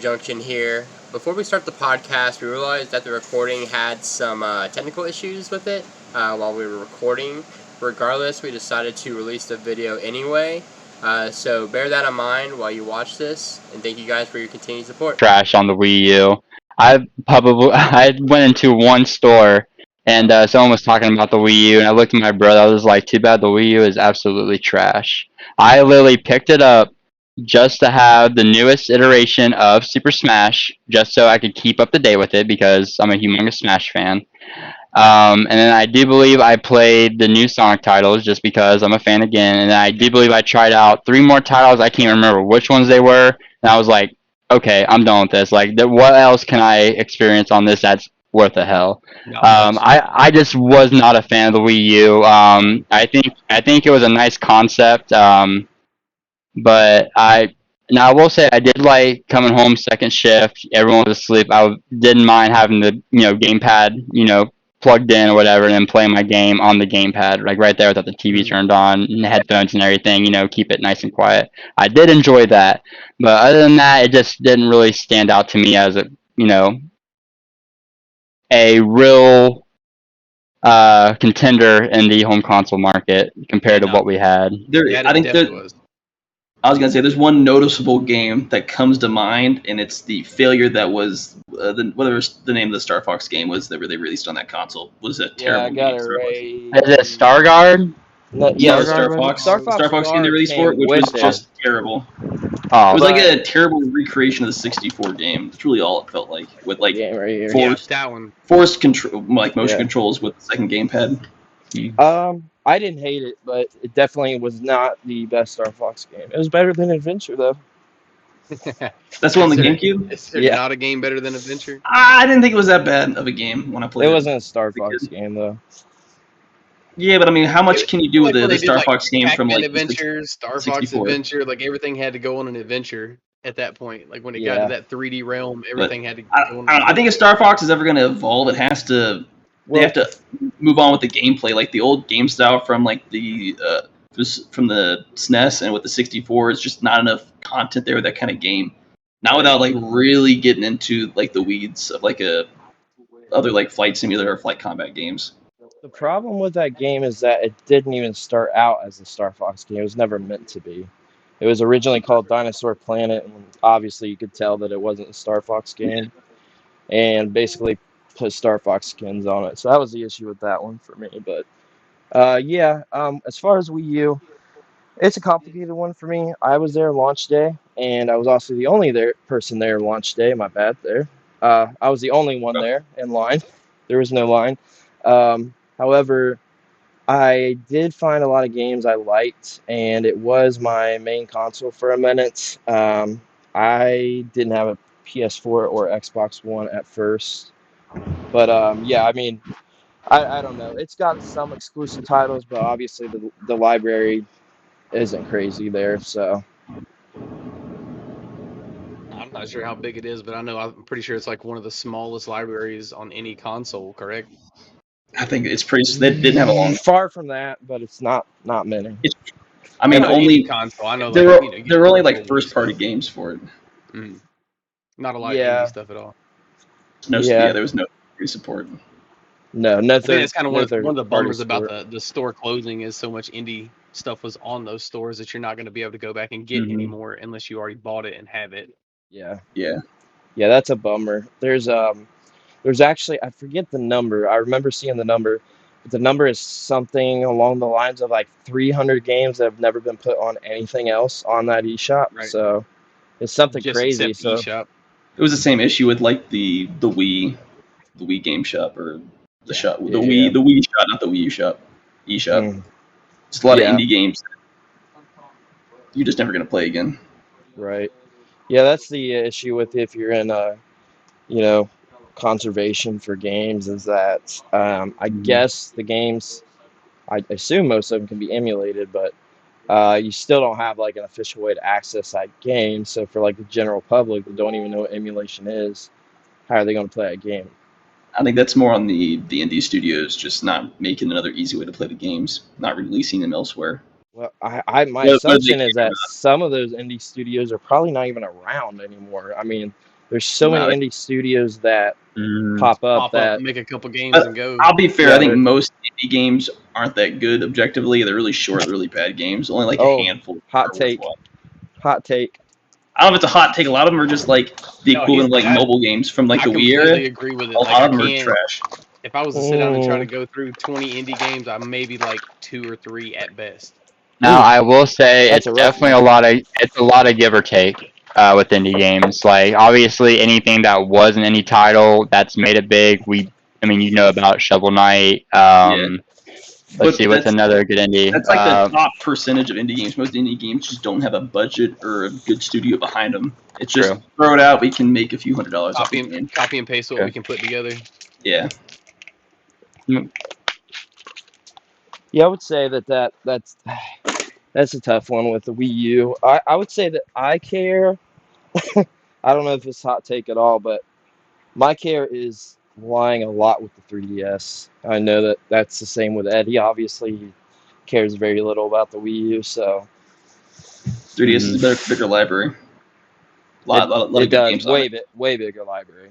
Junction here. Before we start the podcast, we realized that the recording had some technical issues with it while we were recording. Regardless, we decided to release the video anyway. So bear that in mind while you watch this, and thank you guys for your continued support. Trash on the Wii U. I went into one store and someone was talking about the Wii U, and I looked at my brother. I was like, "Too bad the Wii U is absolutely trash." I literally picked it up just to have the newest iteration of Super Smash, just so I could keep up to date with it because I'm a humongous Smash fan. And then I do believe I played the new Sonic titles just because I'm a fan again. And then I do believe I tried out 3 more titles. I can't remember which ones they were. And I was like, okay, I'm done with this. Like, what else can I experience on this that's worth the hell? I just was not a fan of the Wii U. I think it was a nice concept. But I will say I did like coming home second shift. Everyone was asleep. I didn't mind having the gamepad plugged in or whatever, and then playing my game on the gamepad like right there without the TV turned on and the headphones and everything. Keep it nice and quiet. I did enjoy that, but other than that, it just didn't really stand out to me as a real contender in the home console market compared to what we had. I was going to say, there's one noticeable game that comes to mind, and it's the failure that was, whatever the name of the Star Fox game was that they released on that console. Was a terrible game. Is it Starguard? Yeah, Star Fox game they released for it, which was just terrible. It was like a terrible recreation of the 64 game. That's really all it felt like, with like forced control, like motion controls with the second gamepad. I didn't hate it, but it definitely was not the best Star Fox game. It was better than Adventure, though. That's one on the GameCube? Is there not a game better than Adventure? I didn't think it was that bad of a game when I played it. It wasn't a Star Fox game, though. Yeah, but I mean, how much can you do with the Star Fox game from like Adventure, Star Fox Adventure? Like everything had to go on an adventure at that point. Like when it got to that 3D realm, everything had to go on. I think if Star Fox is ever going to evolve, it has to. They have to move on with the gameplay, like the old game style from like from the SNES and with the 64. It's just not enough content there with that kind of game. Not without like really getting into like the weeds of like other like flight simulator or flight combat games. The problem with that game is that it didn't even start out as a Star Fox game. It was never meant to be. It was originally called Dinosaur Planet, and obviously you could tell that it wasn't a Star Fox game. And basically put Star Fox skins on it. So that was the issue with that one for me. But as far as Wii U, it's a complicated one for me. I was there launch day, and I was also the only person there launch day. My bad there. I was the only one there in line. There was no line. However, I did find a lot of games I liked, and it was my main console for a minute. I didn't have a PS4 or Xbox One at first. But I mean, I don't know. It's got some exclusive titles, but obviously the library isn't crazy there. So I'm not sure how big it is, but I'm pretty sure it's like one of the smallest libraries on any console. Correct? I think it's pretty. They didn't have a long. Far from that, but it's not many. Only console. I know there were only like first party games for it. Not a lot of indie stuff at all. There was no support. No, nothing. I think it's kind of one of the bummers about the store closing is so much indie stuff was on those stores that you're not going to be able to go back and get anymore unless you already bought it and have it. Yeah, that's a bummer. There's actually, I forget the number. I remember seeing the number, but the number is something along the lines of like 300 games that have never been put on anything else on that eShop. Right. So it's something crazy. So eShop. It was the same issue with like the Wii Game Shop or the shop, the Wii shop, not the Wii U shop, eShop. Just a lot of indie games you're just never gonna play again. Right. Yeah, that's the issue with if you're in conservation for games is that I guess the games, I assume most of them can be emulated, but you still don't have like an official way to access that game. So for like the general public that don't even know what emulation is, how are they going to play that game? I think that's more on the indie studios just not making another easy way to play the games, not releasing them elsewhere. Well, my What they assumption is care that some of those indie studios are probably not even around anymore. I mean, there's so many about. indie studios that Mm, pop up Pop up, that make a couple games, But and go. I'll be fair. Yeah, I think they're most indie games aren't that good objectively. They're really short, really bad games. Only like a oh, handful hot are take, worthwhile. hot take. I don't know if it's a hot take. A lot of them are just like the No, equivalent of like mobile games from like I the Wii era. completely agree with A it. Like lot I of them are can't. trash. If I was to sit down and try to Mm, go through 20 indie games, I maybe like 2 or 3 at best. Now ooh, I will say that's it's a rough definitely one. a lot of give or take with indie games. Like obviously anything that was an indie title that's made it big. I mean, you know about Shovel Knight. Yeah, Let's see but what's another good indie. that's like the top percentage of indie games. Most indie games just don't have a budget or a good studio behind them. It's just True. throw it out. We can make a few $100s off the Copy and game. copy and paste what True. we can put together. Yeah, Yeah, I would say that's a tough one with the Wii U. I would say that I care. I don't know if it's hot take at all, but my care is lying a lot with the 3DS. I know that that's the same with Eddie. Obviously, he cares very little about the Wii U, so 3DS is Mhm. a bigger library. Lot it of good does games on it. way bigger library.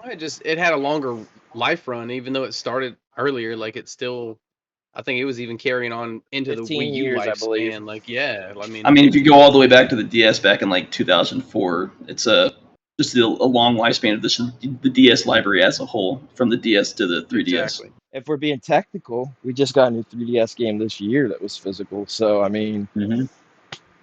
It had a longer life run, even though it started earlier. Like it's still, I think it was even carrying on into the 15 Wii U years, I believe. lifespan. Like yeah, I I mean mean, if you go all the way back to the DS back in like 2004, it's just a long lifespan of the DS library as a whole, from the DS to the 3DS. exactly. If we're being technical, we just got a new 3DS game this year that was physical. So I mean, Mhm.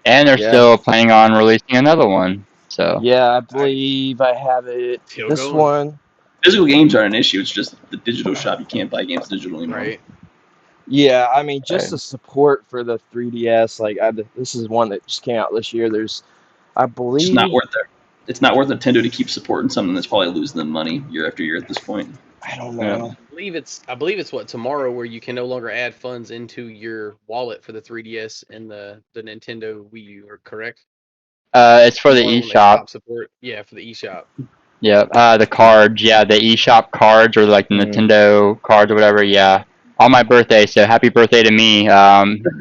And they're yeah, still planning on releasing another one. So yeah, I I believe I have it. still This going one, Physical games aren't an issue. It's just the digital shop. You can't buy games digital anymore. right. yeah, I mean, just right. the support for the 3DS. This is one that just came out this year. I It's just not believe, worth it. It's not worth Nintendo to keep supporting something that's probably losing them money year after year at this point. I don't Yeah. know. I believe it's what tomorrow where you can no longer add funds into your wallet for the 3DS and the Nintendo Wii U. Or correct? It's for the Tomorrow when they eShop. stop support. Yeah, for the eShop. Yeah. The cards. Yeah, the eShop cards or like the Mm. Nintendo cards or whatever. Yeah. On my birthday, so happy birthday to me.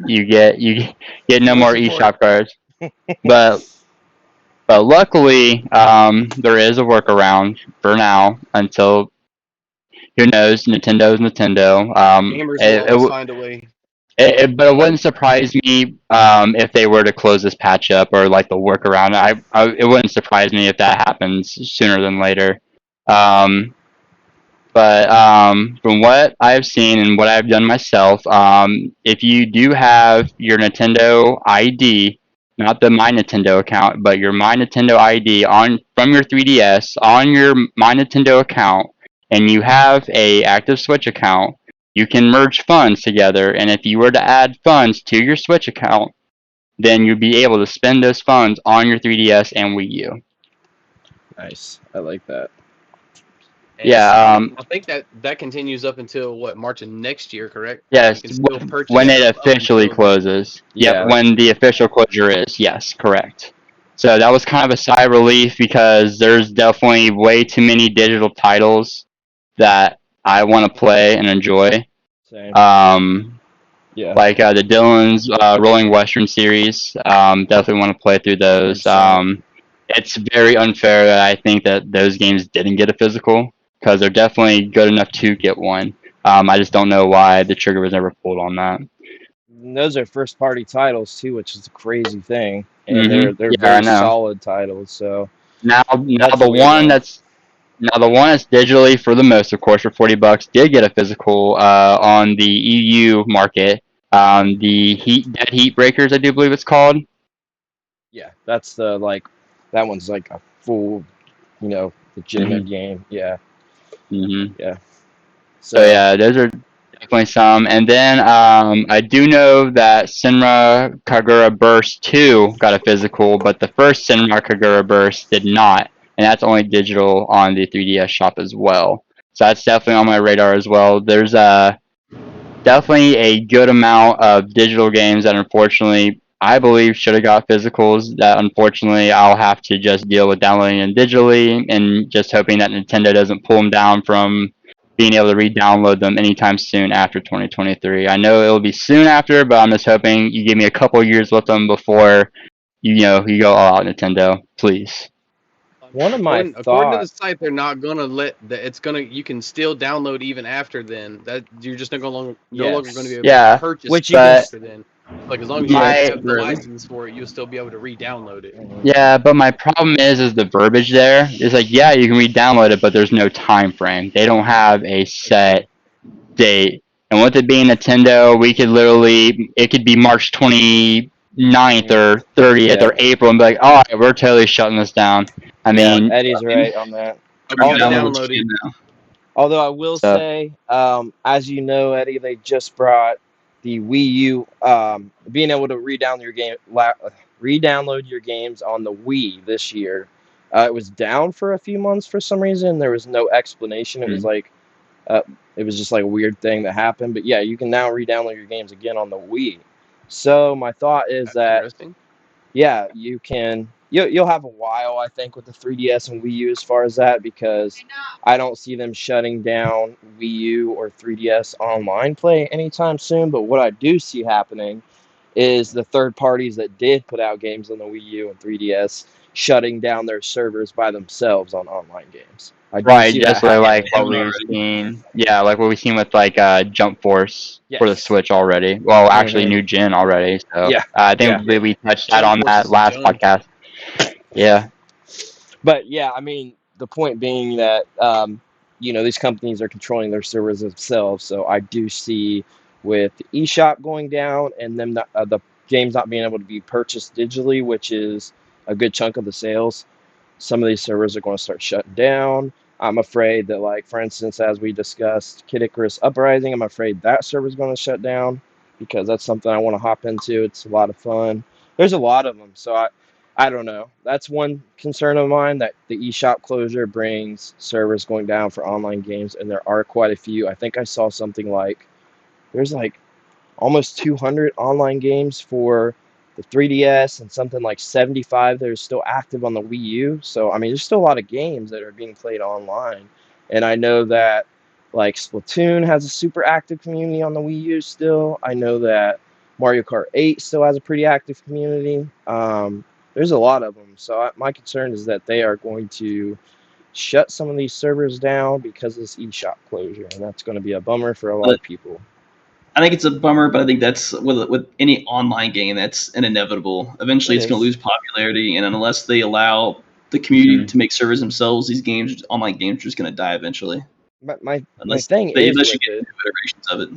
You get no More more support. eShop cards. But luckily, there is a workaround for now until who knows. Nintendo's Nintendo. Gamers will always find a way. But it wouldn't surprise me if they were to close this patch up or like the workaround. It wouldn't surprise me if that happens sooner than later. Um, but from what I've seen and what I've done myself, if you do have your Nintendo ID, not the My Nintendo account, but your My Nintendo ID on from your 3DS on your My Nintendo account, and you have a active Switch account, you can merge funds together. And if you were to add funds to your Switch account, then you'd be able to spend those funds on your 3DS and Wii U. Nice. I like that. And Yeah. I think that continues up until what March of next year, correct? You Yes, can still purchase when it stuff up officially until then. closes. Yep, Yeah. when the official closure is. Yes, correct. So that was kind of a sigh of relief because there's definitely way too many digital titles that I want to play and enjoy. Same. Um, Yeah. like the Dylan's Rolling Western series. Definitely want to play through those. 100%. It's very unfair that I think that those games didn't get a physical because they're definitely good enough to get one. I just don't know why the trigger was never pulled on that. And those are first party titles too, which is a crazy thing. And they're Yeah, I very know. solid titles. So Now the hopefully it one will. that's digitally for the most, of course, for $40, did get a physical on the EU market. The Dead Heat Breakers, I do believe it's called. Yeah, that's that one's like a full, legitimate hmm game. Yeah, hmm yeah. So So yeah, those are definitely some. And then I do know that Senra Kagura Burst 2 got a physical, but the first Senra Kagura Burst did not, and that's only digital on the 3DS shop as well. So that's definitely on my radar as well. There's definitely a good amount of digital games that unfortunately I believe should have got physicals that unfortunately I'll have to just deal with downloading them digitally and just hoping that Nintendo doesn't pull them down from being able to re-download them anytime soon after 2023. I know it'll be soon after, but I'm just hoping you give me a couple years with them before you go all out, Nintendo, please. One of my According to the thoughts. site, they're not gonna let that. It's gonna. You can still download even after then. That you're just no longer going to be able to Yeah, purchase Which it you can. but after then. Like as long as you my have the license for it, you'll still be able to re-download it. yeah, but my problem is the verbiage there is like, yeah, you can re-download it, but there's no time frame. They don't have a set date. And with it being Nintendo, it could be March 29th or 30th or April and be like, all right, we're totally shutting this down. I Yeah, mean, Eddie's right on that. But you got to Download download it. now. Although I will so say, as you know, Eddie, they just brought the Wii U, being able to re-download your games on the Wii this year. It was down for a few months for some reason. There was no explanation. It was like, uh, it was just like a weird thing that happened. But yeah, you can now re-download your games again on the Wii. So my thought is That's that interesting. yeah, you can. You'll have a while, I think, with the 3DS and Wii U as far as that, because I don't see them shutting down Wii U or 3DS online play anytime soon. But what I do see happening is the third parties that did put out games on the Wii U and 3DS shutting down their servers by themselves on online games. I do right, see that just like happening. what we've seen. Yeah, like what we've seen with like Jump Force for the Yes. Switch already. Well, actually, Hmm. new gen already. So Yeah. I Yeah. think we touched that Jump on Force that is last done. podcast. Yeah. But yeah, I mean, the point being that these companies are controlling their servers themselves. So I do see with the eShop going down and them the games not being able to be purchased digitally, which is a good chunk of the sales. Some of these servers are going to start shutting down. I'm afraid that, like, for instance, as we discussed, Kid Icarus Uprising, I'm afraid that server is going to shut down because that's something I want to hop into. It's a lot of fun. There's a lot of them, so I don't know. That's one concern of mine, that the eShop closure brings servers going down for online games, and there are quite a few. I think I saw something like there's like almost 200 online games for the 3DS and something like 75 that are still active on the Wii U. So, I mean, there's still a lot of games that are being played online. And I know that, like, Splatoon has a super active community on the Wii U still. I know that Mario Kart 8 still has a pretty active community. There's a lot of them. So, my concern is that they are going to shut some of these servers down because of this eShop closure. And that's going to be a bummer for a lot But of people. I think it's a bummer, but I think that's with any online game, that's an inevitable. Eventually, It it's going to is. lose popularity, and unless they allow the community to make servers themselves, these games, online games, are just going to die eventually. My Unless thing they is unless you with get it, new iterations of it.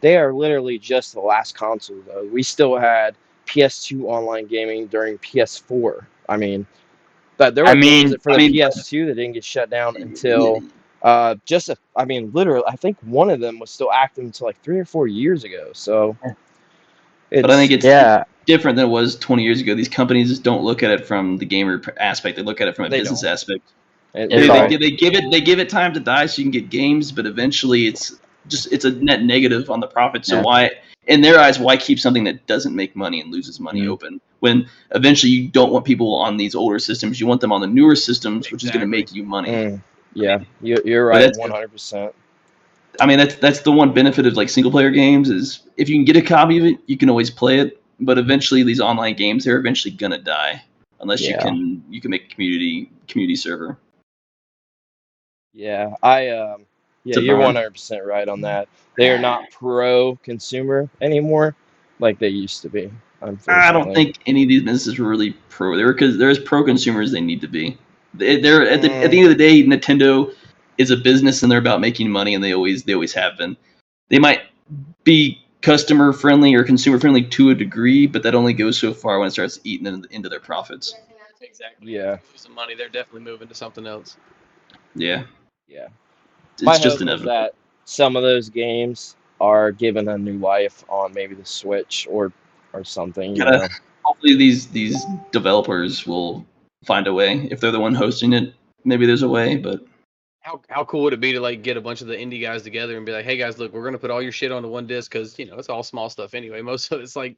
they are literally just the last console though. We still had PS2 online gaming during PS4. I mean, but there I were games mean, that for the PS2 that didn't get shut down until I mean, literally, I think one of them was still active until like 3 or 4 years ago. So But I think it's it's yeah. different than it was 20 years ago. These companies just don't look at it from the gamer aspect; they look at it from a they business don't. aspect. They It's They all don't. give it time to die so you can get games, but eventually it's a net negative on the profit. So yeah. why, in their eyes, why keep something that doesn't make money and loses money Mhm. open when eventually you don't want people on these older systems, you want them on the newer systems, which is going to Exactly. make you money. I Yeah, mean, you're but right, 100%. that's the one benefit of like single player games is if you can get a copy of it, you can always play it. But eventually, these online games they're eventually gonna die unless Yeah. you can make a community server. Yeah, It's yeah, a you're bummer. 100% right on that. They are not pro consumer anymore like they used to be, I don't unfortunately. think any of these businesses were really pro. They were because they're as pro consumers they need to be. They're at the Mm, end of the day, Nintendo is a business and they're about making money, and they always have been. They might be customer friendly or consumer friendly to a degree, but that only goes so far when it starts eating into their profits. Exactly. Once yeah, you lose some money, they're definitely moving to something else. Yeah, yeah. My it's just hope is inevitable. that some of those games are given a new life on maybe the Switch or something, you Gotta know. hopefully these developers will find a way. If they're the one hosting it, maybe there's a way. But How cool would it be to like get a bunch of the indie guys together and be like, hey guys, look, we're gonna put all your shit onto one disc because it's all small stuff anyway. Most of it's like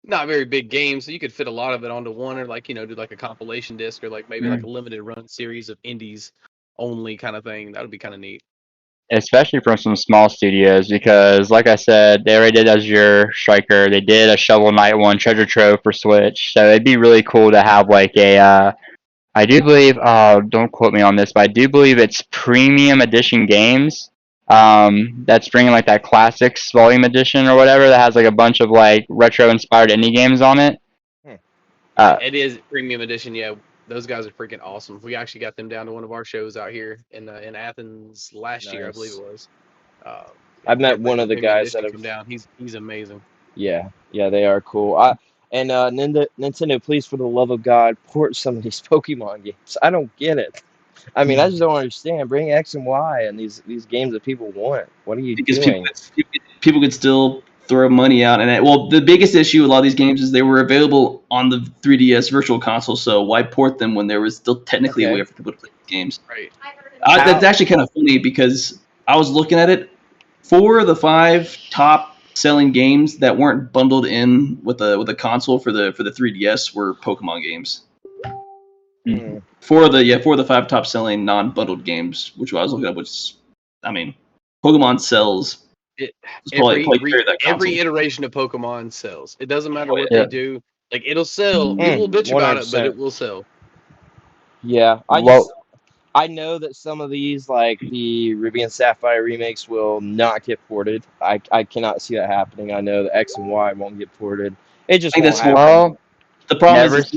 not very big games, so you could fit a lot of it onto one, or like do like a compilation disc, or like maybe like a limited run series of indies only kind of thing. That would be kind of neat. Especially from some small studios, because like I said, they already did Azure Striker. They did a Shovel Knight one, Treasure Trove for Switch. So it'd be really cool to have like a. I do believe. Don't quote me on this, but I do believe it's premium edition games. That's bringing like that classics volume edition or whatever that has like a bunch of like retro inspired indie games on it. It is premium edition, yeah. Those guys are freaking awesome. We actually got them down to one of our shows out here in Athens last year, I believe it was. I've met one of the guys that have come down. He's amazing. Yeah, they are cool. Nintendo, please, for the love of God, port some of these Pokemon games. I don't get it. I mean, I just don't understand. Bring X and Y and these games that people want. What are you doing? People could still throw money out, and well, the biggest issue with a lot of these games is they were available on the 3DS Virtual Console. So why port them when there was still technically a way for people to play these games? Right. That's actually kind of funny because I was looking at it. 4 of the 5 top selling games that weren't bundled in with a console for the 3DS were Pokemon games. 4 of the 5 top selling non-bundled games, which I was looking at, which I mean, Pokemon sells. Every iteration of Pokemon sells. It doesn't matter what they do. Like it'll sell. People will bitch about it, but it will sell. Yeah, I know that some of these, like the Ruby and Sapphire remakes, will not get ported. I cannot see that happening. I know that X and Y won't get ported. It just won't happen. The problem is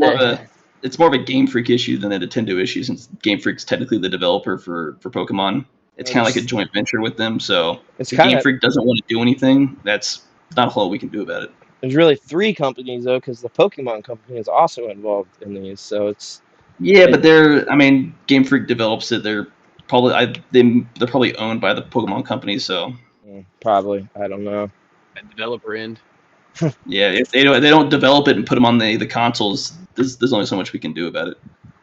it's more of a Game Freak issue than a Nintendo issue, since Game Freak's technically the developer for Pokemon. It's kind of like a joint venture with them. So if Game Freak doesn't want to do anything, that's not a whole lot we can do about it. There's really 3 companies though, because the Pokemon company is also involved in these. So it's but Game Freak develops it. They're probably owned by the Pokemon company. So probably, I don't know. At developer end. Yeah, if they don't develop it and put them on the consoles, there's only so much we can do about it.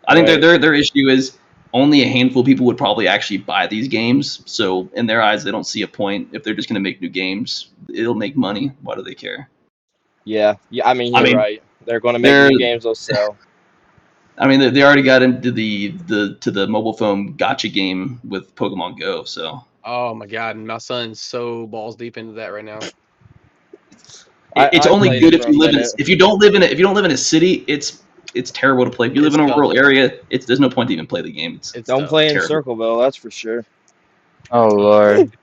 I think their issue is only a handful of people would probably actually buy these games. So in their eyes, they don't see a point if they're just going to make new games. It'll make money. Why do they care? Yeah. I mean, you're right. They're going to make new games. They'll sell. I mean, they already got into the mobile phone gotcha game with Pokemon Go. So. Oh my God, my son's so balls deep into that right now. It's only good if you live in. If you don't live in a city, it's terrible to play. If you live in a rural area, there's no point to even play the game. Don't play in Circleville, that's for sure. Oh Lord.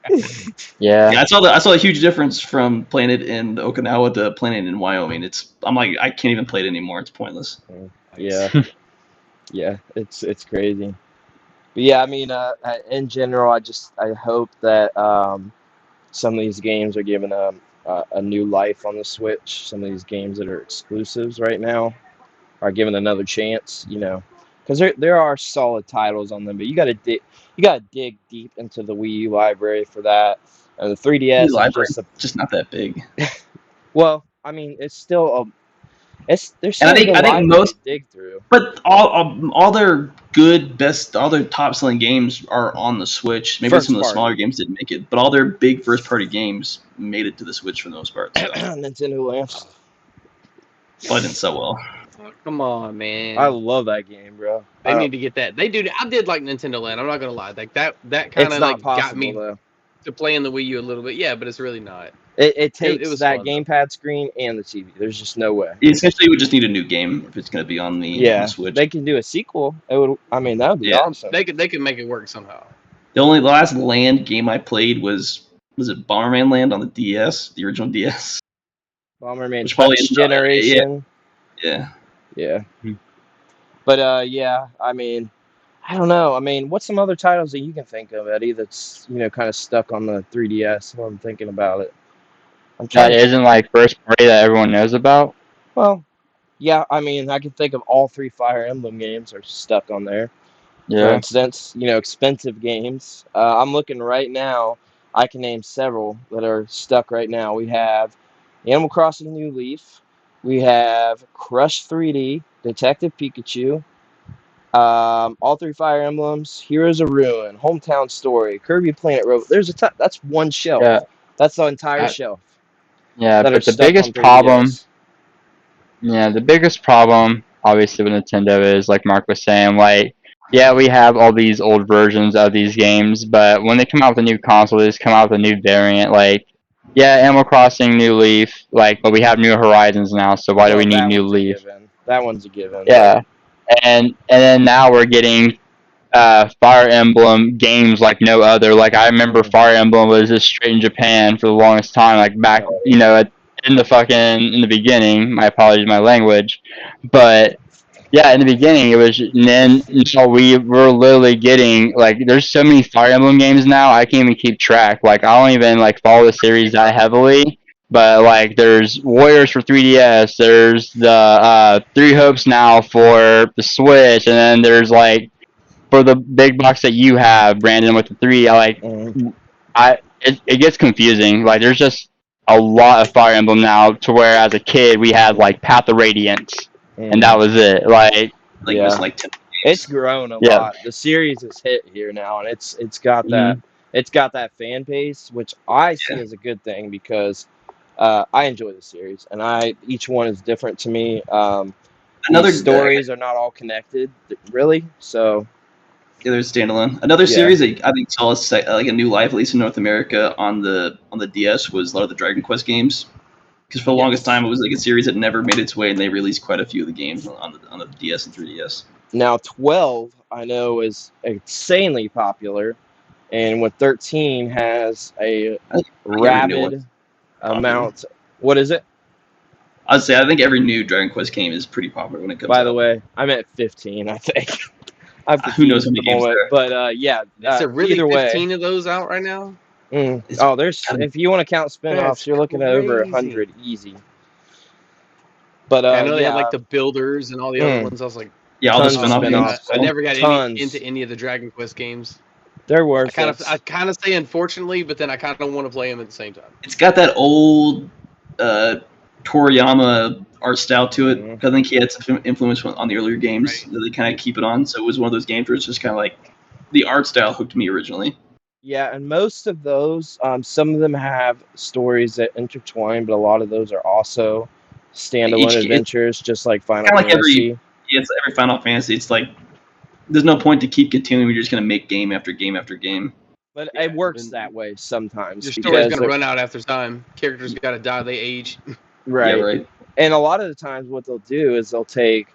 Yeah. I saw the huge difference from playing it in Okinawa to playing it in Wyoming. I'm like, I can't even play it anymore. It's pointless. Yeah. Yeah, it's crazy. But yeah, I mean, in general, I hope that some of these games are given a new life on the Switch. Some of these games that are exclusives right now are given another chance, because there are solid titles on them, but you got to dig deep into the Wii U library for that. And the 3DS is just not that big. Well, I mean, it's still there's still I think most to dig through. But all their all their top selling games are on the Switch. Maybe some of the smaller games didn't make it, but all their big first party games made it to the Switch for the most part. So. Nintendo Land. Well, it didn't sell well. Oh, come on, man. I love that game, bro. They need to get that. They do. I did like Nintendo Land. I'm not gonna lie. Like that kind of like got me to play in the Wii U a little bit. Yeah, but it's really not. It takes that gamepad screen and the TV. There's just no way. Essentially, you would just need a new game if it's going to be on the Switch. They can do a sequel. It would. I mean, that would be awesome. They could make it work somehow. The last Land game I played was it Bomberman Land on the DS, the original DS. Bomberman Touch Generation. Yeah. But yeah, I mean, I don't know. I mean, what's some other titles that you can think of, Eddie? That's kind of stuck on the 3DS. While I'm thinking about it. That isn't like first party that everyone knows about? Well, yeah, I mean, I can think of all 3 Fire Emblem games are stuck on there. Yeah. For instance, expensive games. I'm looking right now. I can name several that are stuck right now. We have Animal Crossing New Leaf. We have Crush 3D, Detective Pikachu. All 3 Fire Emblems, Heroes of Ruin, Hometown Story, Kirby Planet Road. That's one shelf. Yeah. That's the entire shelf. Yeah, but the biggest problem Yeah, the biggest problem, obviously, with Nintendo is, like Mark was saying, like, yeah, we have all these old versions of these games, but when they come out with a new console, they just come out with a new variant. Like, yeah, Animal Crossing, New Leaf, like, but we have New Horizons now, so why do we Well, need that New one's a Leaf? given. That one's a given. Yeah, and then now we're getting Fire Emblem games like no other. Like I remember Fire Emblem was just straight in Japan for the longest time. Like back, in the beginning. My apologies, my language, but yeah, in the beginning it was. And then we were literally getting like there's so many Fire Emblem games now. I can't even keep track. Like I don't even like follow the series that heavily. But like, there's Warriors for 3DS. There's the Three Hopes now for the Switch, and then there's like for the big box that you have, Brandon, with the three, it gets confusing. Like there's just a lot of Fire Emblem now, to where as a kid we had like Path of Radiance, and that was it. Like Like missing like 10 It's games. grown a yeah, lot. The series has hit here now, and it's got that Mhm. fan base, which I see as a good thing because I enjoy the series, and each one is different to me. Another These stories are not all connected, really. So yeah, there's standalone. Another Yeah. series that I think saw like a new life, at least in North America, on the DS was a lot of the Dragon Quest games. Because for the longest time, it was like a series that never made its way, and they released quite a few of the games on the DS and 3DS. now 12, I know, is insanely popular, and with 13 has a I think every new rabid one's amount. What is it? I'd say I think every new Dragon Quest game is pretty popular when it comes By out. the way, I'm at 15, I think. I'm Who knows confused how at many the games moment, there? but yeah. Is there really Either way, 15 of those out right now? It's there's gotta be- if you want to count spin-offs, That's you're looking at over crazy. 100 easy. But I know they had yeah, like the builders and all the other ones. I was like, yeah, all the tons of spin-off games. spin-offs. I never got Tons. into any of the Dragon Quest games. They're I worth kind it. of say unfortunately, but then I kind of want to play them at the same time. It's got that old Toriyama art style to it. I think he had some influence on the earlier games that they kind of keep it on. So it was one of those games where it's just kind of like the art style hooked me originally. Yeah, and most of those, some of them have stories that intertwine, but a lot of those are also standalone adventures, just like Final Kind of like Fantasy. every Final Fantasy. It's like there's no point to keep continuing. You're just gonna make game after game after game. But Yeah, it works then that way sometimes. Your story's because gonna run out after time. Characters gotta die. They age. Right. Yeah, right. And a lot of the times what they'll do is they'll take,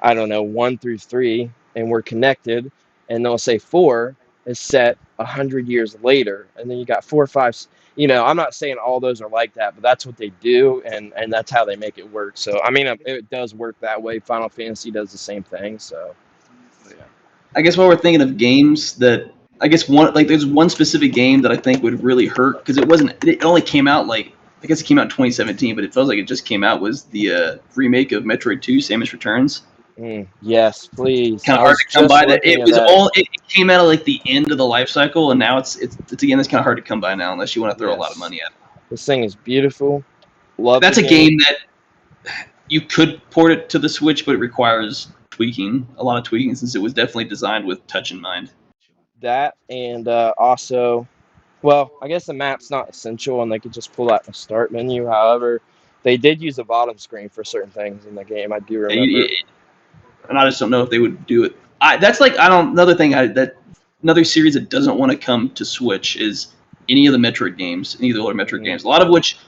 I don't know, 1 through 3, and we're connected, and they'll say 4 is set 100 years later, and then you got 4, 5. I'm not saying all those are like that, but that's what they do, and that's how they make it work. So I mean, it does work that way. Final Fantasy does the same thing. So Yeah. I guess while we're thinking of games that I guess there's one specific game that I think would really hurt because it only came out like I guess it came out in 2017, but it feels like it just came out was the remake of Metroid 2: Samus Returns. Yes, please. Kind of hard to come by. That it came out at like the end of the life cycle, and now it's again it's kind of hard to come by now unless you want to throw a lot of money at it. This thing is beautiful. Love. That's a game that you could port it to the Switch, but it requires a lot of tweaking, since it was definitely designed with touch in mind. That and also, well, I guess the map's not essential, and they could just pull out the start menu. However, they did use a bottom screen for certain things in the game. I do remember. And I just don't know if they would do it. Another series that doesn't want to come to Switch is any of the Metroid games, any of the older Metroid games. A lot of which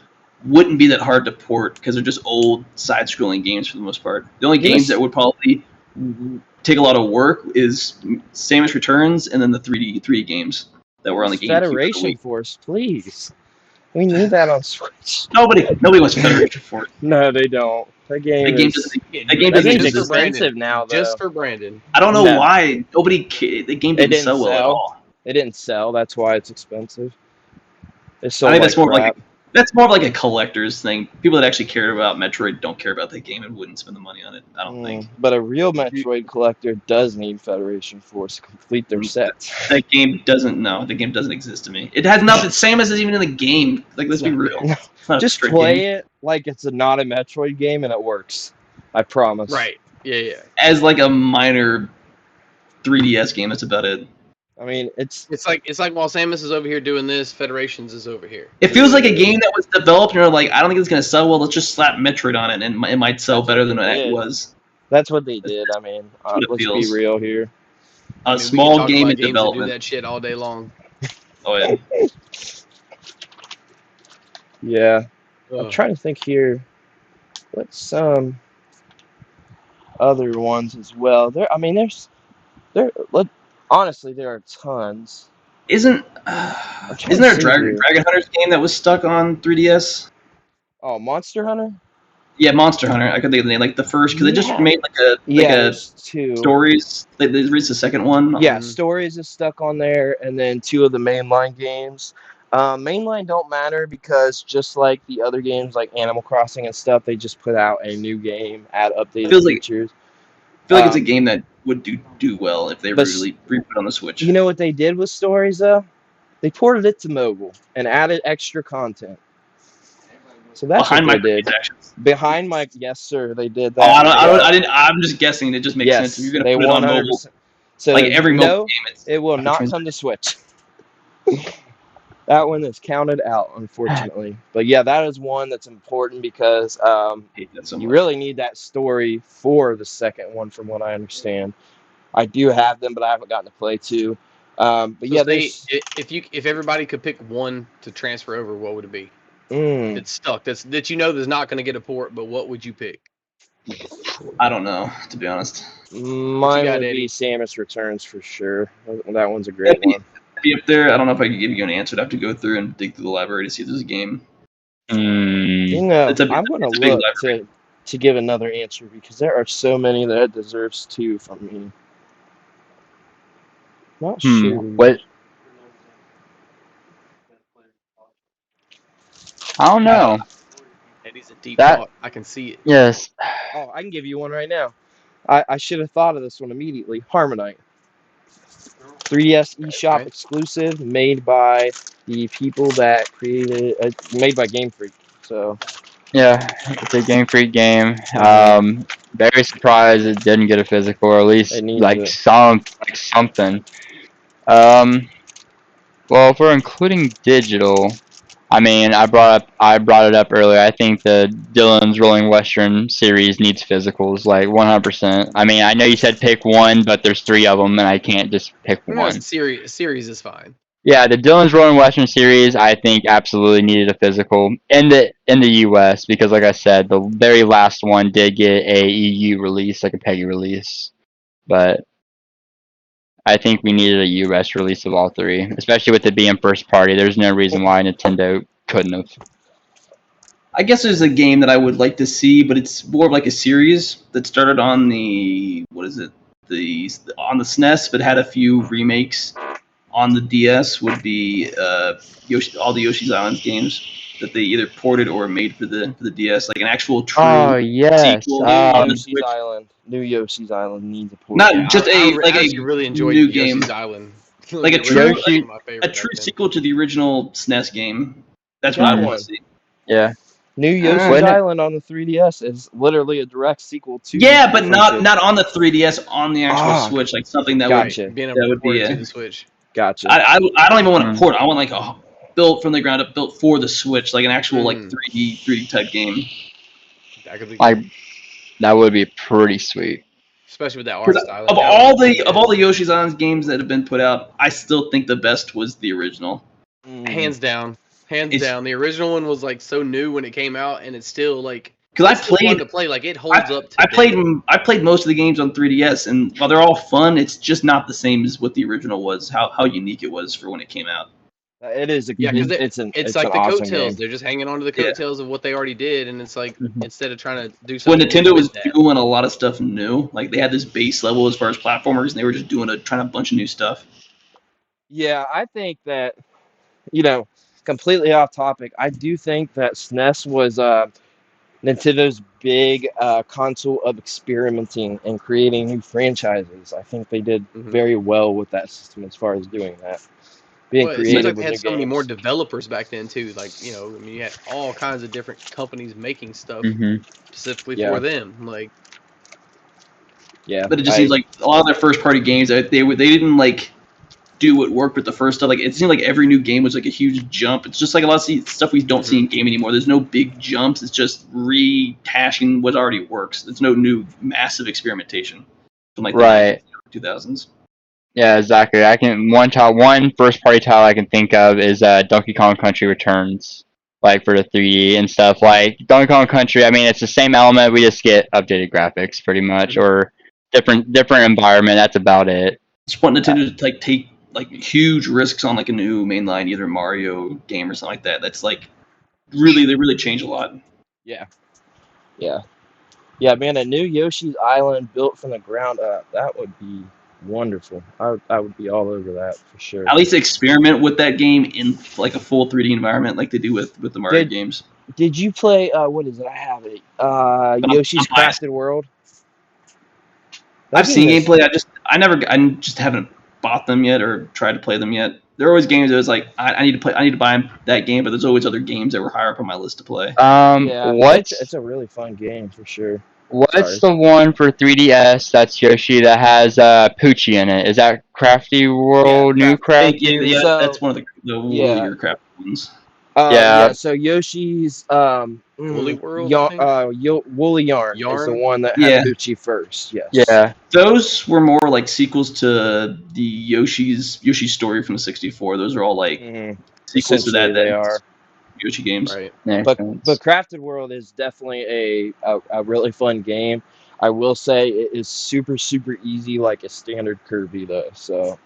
wouldn't be that hard to port because they're just old side-scrolling games for the most part. The only games that would probably take a lot of work is Samus Returns and then the 3D games that were on the GameCube. Federation Force, please. We need that on Switch. Nobody wants Federation Force. No, they don't. That game doesn't is exist. expensive now, though. Just for Brandon. I don't know why the game didn't sell well at all. It didn't sell. That's why it's expensive. It sold I think that's more of like a crap. collector's thing. People that actually cared about Metroid don't care about that game and wouldn't spend the money on it. I don't think. But a real Metroid collector does need Federation Force to complete their sets. That game doesn't. No, the game doesn't exist to me. It has nothing. Samus isn't even in the game. Like, let's be real. Just play it like it's not a Metroid game, and it works. I promise. Right. Yeah. As like a minor 3DS game, that's about it. I mean, It's like while Samus is over here doing this, Federations is over here. It feels like a game that was developed and you're like, I don't think it's gonna sell well. Let's just slap Metroid on it, and it might sell better than it was. That's what they did. I mean, That's what it let's be feels. real here. A we can small talk game about in games that do development. that shit all day long. Oh yeah. Yeah. I'm Ugh. trying to think here. What's some other ones as well? Honestly, there are tons. Isn't trying to there a see Dragon here. Hunters game that was stuck on 3DS? Oh, Monster Hunter? Yeah, Monster Hunter. I could think of the name, like the first, because they just made like a there's two. stories. They released the second one. Yeah, Stories is stuck on there, and then two of the mainline games. Mainline don't matter because just like the other games, like Animal Crossing and stuff, they just put out a new game, add updated features. I feel like it's a game that would do well if they really re-put on the Switch. You know what they did with Stories though? They ported it to mobile and added extra content. So that's what they did. Behind my yes, sir, they did that. I'm just guessing. It just makes sense if you're gonna put it on mobile. So like every mobile game, it will not come to Switch. That one is counted out, unfortunately. But yeah, that is one that's important because you really need that story for the second one, from what I understand. I do have them, but I haven't gotten to play two. But so yeah, if everybody could pick one to transfer over, what would it be? It's stuck. That there's not going to get a port, but what would you pick? I don't know, to be honest. Mine would be Samus Returns for sure. That one's a great one. Be up there. I don't know if I could give you an answer. I'd have to go through and dig through the library to see if there's a game. I'm gonna look to give another answer because there are so many that it deserves two from me. Not sure. What? I don't know. Eddie's a deep thought. I can see it. Yes. Oh, I can give you one right now. I should have thought of this one immediately. Harmonite. 3DS eShop exclusive, made by the people that created, made by Game Freak. So. Yeah, it's a Game Freak game. Very surprised it didn't get a physical, or at least something. Well, if we're including digital, I mean, I brought it up earlier. I think the Dylan's Rolling Western series needs physicals, like 100%. I mean, I know you said pick one, but there's 3 of them, and I can't just pick one. Series is fine. Yeah, the Dylan's Rolling Western series, I think, absolutely needed a physical in the US because, like I said, the very last one did get a EU release, like a PEGI release, but I think we needed a US release of all 3, especially with it being first party. There's no reason why Nintendo couldn't have. I guess there's a game that I would like to see, but it's more of like a series that started on the on the SNES, but had a few remakes on the DS. Would be all the Yoshi's Island games that they either ported or made for the DS, like an actual true sequel. New Yoshi's Island needs a port. Not just I really enjoyed new Yoshi's game. Island. Like a true sequel to the original SNES game. That's what I want to see. Yeah. New Yoshi's Island on the 3DS is literally a direct sequel to. Yeah, but not on the 3DS, on the actual Switch, like something that would be to the Switch. Gotcha. I don't even want to port. I want like a built from the ground up, built for the Switch, like an actual like 3D type game. That could be that would be pretty sweet. Especially with that art style. Of all the Yoshi's Island games that have been put out, I still think the best was the original. Hands down. The original one was like so new when it came out, and it's still like because I played fun to play. Like it holds up. I played most of the games on 3DS, and while they're all fun, it's just not the same as what the original was. How unique it was for when it came out. It is. It's like the awesome coattails. Game. They're just hanging on to the coattails of what they already did, and it's like instead of trying to do something. When Nintendo was doing a lot of stuff new, like they had this base level as far as platformers, and they were just trying a bunch of new stuff. Yeah, I think that completely off topic. I do think that SNES was Nintendo's big console of experimenting and creating new franchises. I think they did very well with that system as far as doing that. Being creative with they had new so many games. more developers back then too. Like you had all kinds of different companies making stuff specifically for them. Like, but it just seems like a lot of their first party games they didn't like do what worked with the first stuff. Like it seemed like every new game was like a huge jump. It's just like a lot of stuff we don't see in game anymore. There's no big jumps. It's just rehashing what already works. There's no new massive experimentation from like the 2000s. Yeah, exactly. One first party title I can think of is Donkey Kong Country Returns, like for the 3D and stuff. Like Donkey Kong Country, I mean it's the same element, we just get updated graphics pretty much, or different environment. That's about it. Just want Nintendo to like take like huge risks on like a new mainline, either Mario game or something like that. That's like they really change a lot. Yeah, man. A new Yoshi's Island built from the ground up. That would be wonderful. I would be all over that for sure. At least experiment with that game in like a full 3D environment, like they do with the Mario games. Did you play? What is it? I have it. Yoshi's Crafted World. I've seen gameplay. I just haven't bought them yet or tried to play them yet. There are always games that was like I need to buy that game, but there's always other games that were higher up on my list to play. It's a really fun game for sure. What's the one for 3DS that's Yoshi that has Poochie in it? Is that Crafty World? New Crafty? Yeah, that's one of the woolier crafty ones. So Yoshi's Woolly World, Woolly Yarn is the one that had Poochie first. Yes. Yeah. Those were more like sequels to the Yoshi's Story from the 64. Those are all like sequels to that. They are Yoshi games. Right. But Crafted World is definitely a really fun game. I will say it is super easy, like a standard Kirby though. So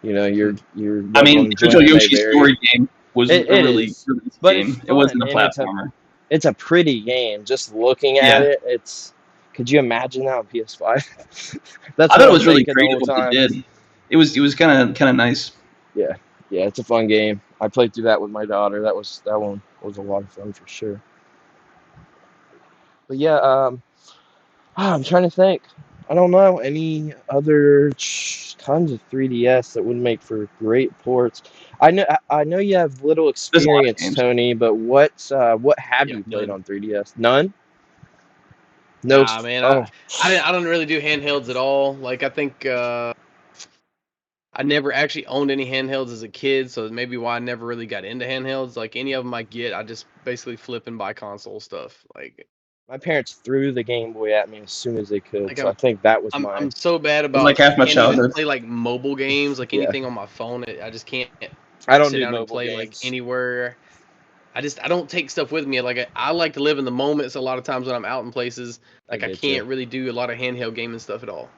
you're. I mean, the original Yoshi Story game was a really easy game. It wasn't a platformer. It's a pretty game. Just looking at it, could you imagine that on PS5? I thought it was really creative what they did. It was kind of nice. Yeah, it's a fun game. I played through that with my daughter. That one was a lot of fun for sure. But yeah, I'm trying to think. I don't know any other tons of 3DS that would make for great ports. I know you have little experience, Tony, but what have you played on 3DS? None. No, nah, man. I don't really do handhelds at all. Like I think I never actually owned any handhelds as a kid, so maybe why I never really got into handhelds. Like any of them I get, I just basically flip and buy console stuff. Like my parents threw the Game Boy at me as soon as they could, like so I think that was mine. I'm so bad about like half my childhood. Play like mobile games, like anything on my phone. I just can't. I don't sit down and play games. Like anywhere. I don't take stuff with me. Like I like to live in the moments. A lot of times when I'm out in places, like I can't really do a lot of handheld gaming stuff at all.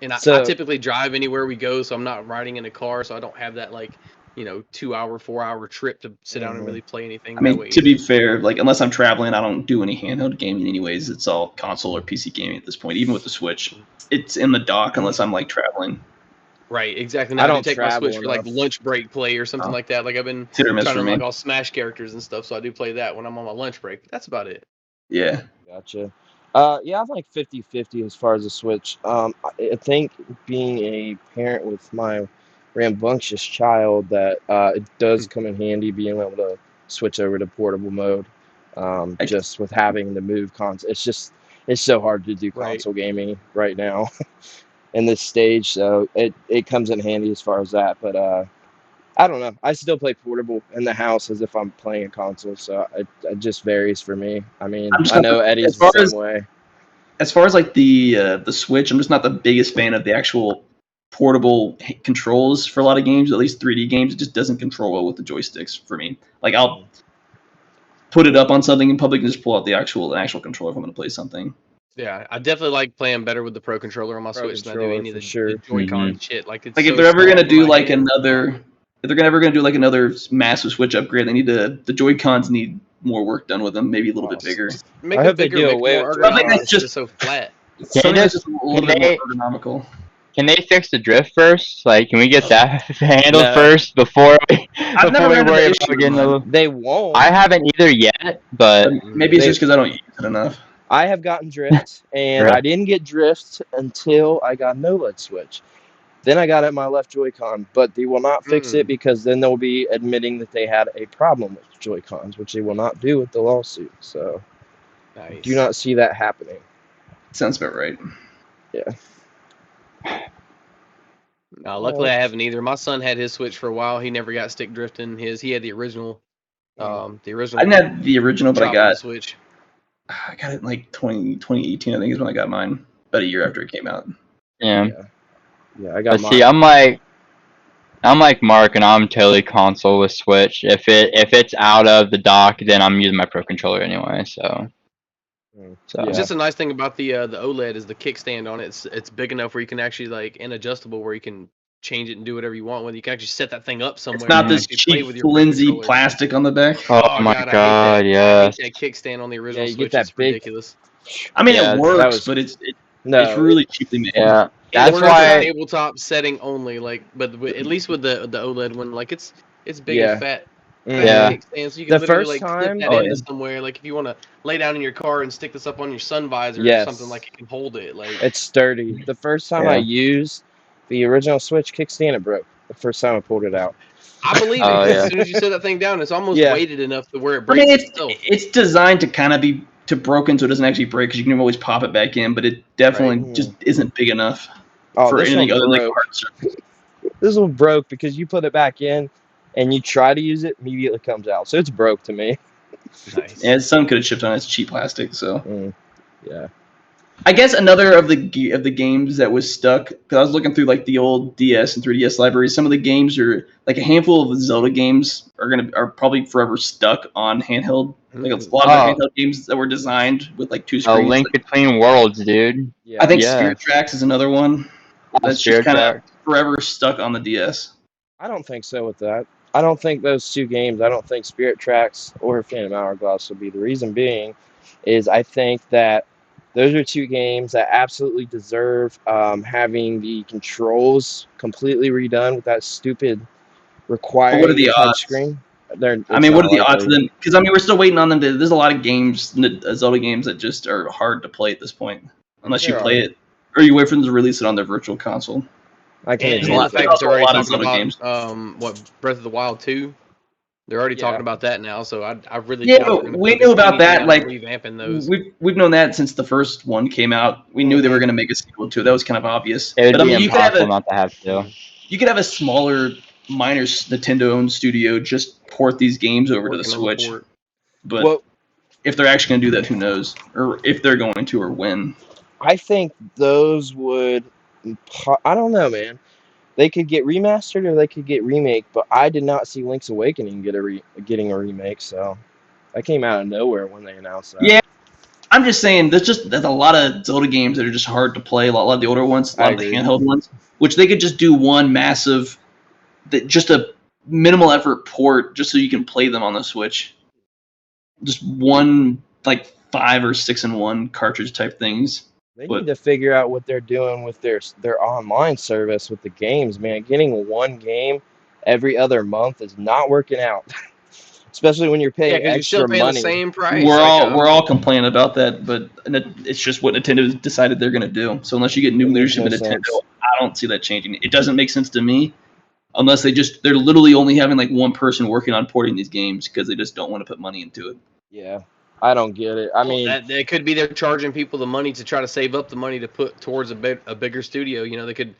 And I typically drive anywhere we go, so I'm not riding in a car, so I don't have that 2-hour, 4-hour trip to sit down and really play anything. I mean, to be fair, like unless I'm traveling, I don't do any handheld gaming anyways. It's all console or PC gaming at this point. Even with the Switch, it's in the dock unless I'm like traveling. Right, exactly. Now I don't take my Switch for like lunch break play or something like that. Like I've been trying to like all Smash characters and stuff, so I do play that when I'm on my lunch break. That's about it. Yeah. Gotcha. I'm like 50-50 as far as the Switch. I think being a parent with my rambunctious child that it does come in handy being able to switch over to portable mode. Just with having to move console, it's so hard to do console gaming right now in this stage. So it comes in handy as far as that. But I don't know. I still play portable in the house as if I'm playing a console, so it just varies for me. I mean, I know Eddie's the same way. As far as like the Switch, I'm just not the biggest fan of the actual portable controls for a lot of games. At least 3D games, it just doesn't control well with the joysticks for me. Like I'll put it up on something in public and just pull out the actual controller if I'm going to play something. Yeah, I definitely like playing better with the Pro Controller on my Switch than I do any of the Joy-Con shit. Like it's like if they're ever going to do like another. If they're ever going to do like another massive Switch upgrade, they need the Joy-Cons need more work done with them, maybe a little bit bigger. Make it bigger, make it more ergonomical. It's just so flat. Something that's just a little bit more ergonomical. Can they fix the drift first? Like, can we get that handled first before we worry about getting They won't. I haven't either yet, but maybe it's just because I don't use it enough. I have gotten drift, and I didn't get drift until I got an OLED Switch. Then I got it my left Joy-Con, but they will not fix it because then they'll be admitting that they had a problem with Joy-Cons, which they will not do with the lawsuit. So, do not see that happening. Sounds about right. Yeah. No, luckily I haven't either. My son had his Switch for a while. He never got stick drifting. He had the original. I didn't have the original, but I got Switch. I got it in like 2018. I think is when I got mine. About a year after it came out. Yeah. I got mine. See, I'm like Mark, and I'm totally console with Switch. If it's out of the dock, then I'm using my Pro controller anyway. So. It's just a nice thing about the OLED is the kickstand on it. It's big enough where you can actually and adjustable where you can change it and do whatever you want with. You can actually set that thing up somewhere. It's not this cheap flimsy plastic on the back. Oh my god, yeah. I hate that kickstand on the original Switch. It's ridiculous. I mean, it works, but it's really cheaply made. Yeah, that's why tabletop setting only. But at least with the OLED one, it's big and fat. Kickstand, so you can literally clip that into somewhere. Like if you want to lay down in your car and stick this up on your sun visor or something, like you can hold it. Like it's sturdy. The first time I used the original Switch kickstand, it broke. The first time I pulled it out. I believe it. As soon as you set that thing down, it's almost weighted enough to where it breaks itself. It's designed to kind of be broken so it doesn't actually break because you can always pop it back in, but it definitely just isn't big enough for anything other than like a hard surface. This one broke because you put it back in and you try to use it, immediately comes out. So it's broke to me. Nice. Yeah, some could have shipped on its cheap plastic. So yeah. I guess another of the games that was stuck, because I was looking through like the old DS and 3DS libraries. Some of the games are like a handful of Zelda games are probably forever stuck on handheld. Like a lot of handheld games that were designed with like two screens. A Link Between Worlds, dude. Yeah. I think Spirit Tracks is another one that's just kind of forever stuck on the DS. I don't think so with that. I don't think those two games, I don't think Spirit Tracks or Phantom Hourglass will be. The reason being is I think that those are two games that absolutely deserve having the controls completely redone with that stupid required touchscreen. I mean, what are the odds of them? Because I mean, we're still waiting on them. There's a lot of games, Zelda games, that just are hard to play at this point, unless you play it or you wait for them to release it on their virtual console. I can. And the fact that they're already talking about games. What Breath of the Wild 2. They're already talking about that now, so I really but we knew about that. Like revamping those. We've known that since the first one came out. We knew they were going to make a sequel to it. That was kind of obvious. It would be impossible not to have to. You could have a smaller, minor Nintendo-owned studio just port these games over to the Switch. But if they're actually going to do that, who knows? Or if they're going to, or when. I think those would. I don't know, man. They could get remastered or they could get remake, but I did not see Link's Awakening getting a remake, so that came out of nowhere when they announced that. Yeah, I'm just saying there's a lot of Zelda games that are just hard to play. A lot of the older ones, a lot of the handheld ones, which they could just do one massive, just a minimal effort port, just so you can play them on the Switch. Just one like 5 or 6-in-1 cartridge type things. They need to figure out what they're doing with their online service with the games, man. Getting one game every other month is not working out. Especially when you're paying extra you're still paying money. The same price. We're all complaining about that, but it's just what Nintendo decided they're going to do. So unless you get new leadership at Nintendo, I don't see that changing. It doesn't make sense to me unless they're literally only having like one person working on porting these games because they just don't want to put money into it. Yeah. I don't get it. I mean, it could be they're charging people the money to try to save up the money to put towards a bigger studio. You know, they could,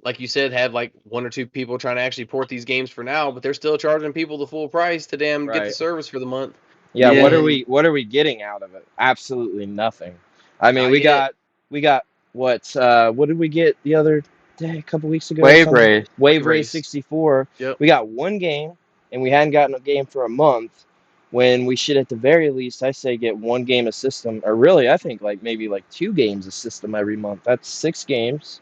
like you said, have like 1 or 2 people trying to actually port these games for now, but they're still charging people the full price to get the service for the month. Yeah, what are we getting out of it? Absolutely nothing. I mean, we got what did we get the other day, a couple weeks ago? Wave Race 64. Yep. We got one game, and we hadn't gotten a game for a month. When we should, at the very least, I say get one game a system, or really, I think maybe 2 games a system every month. That's 6 games.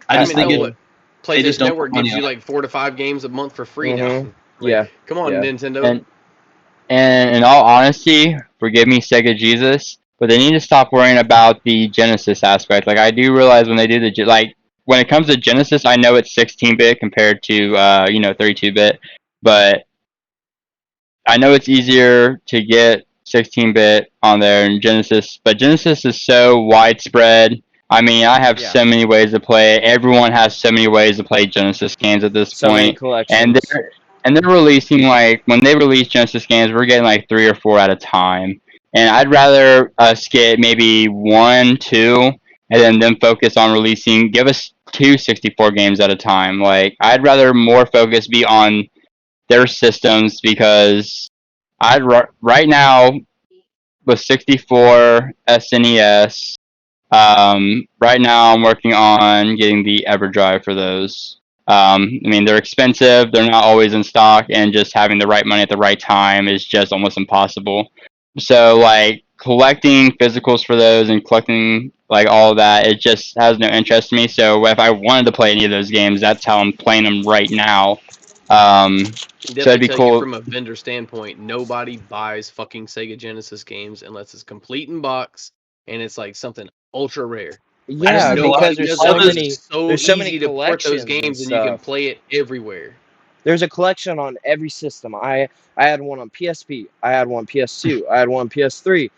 I just think PlayStation Network gives you like 4 to 5 games a month for free now. Come on, Nintendo. And in all honesty, forgive me, Sega Jesus, but they need to stop worrying about the Genesis aspect. Like I do realize when they do when it comes to Genesis, I know it's 16-bit compared to 32-bit, but I know it's easier to get 16-bit on there in Genesis, but Genesis is so widespread. I mean, I have so many ways to play it. Everyone has so many ways to play Genesis games at this point. Many collections. And they're releasing when they release Genesis games, we're getting 3 or 4 at a time. And I'd rather us get maybe 1, 2, and then them focus on releasing. Give us 2 64 games at a time. Like, I'd rather more focus be on their systems because right now with 64 SNES. Right now I'm working on getting the EverDrive for those. I mean, they're expensive, they're not always in stock, and just having the right money at the right time is just almost impossible. So, like, collecting physicals for those and collecting, like, all of that, it just has no interest to me. So, if I wanted to play any of those games, that's how I'm playing them right now. So it'd be tell you cool. from a vendor standpoint, nobody buys fucking Sega Genesis games unless it's complete in box and it's like something ultra rare. Like, I just Yeah, know because nobody does that because it's so there's so many easy to port those collections and games and you can stuff. play it everywhere. There's a collection on every system. I had one on PSP. I had one PS2. I had one PS3.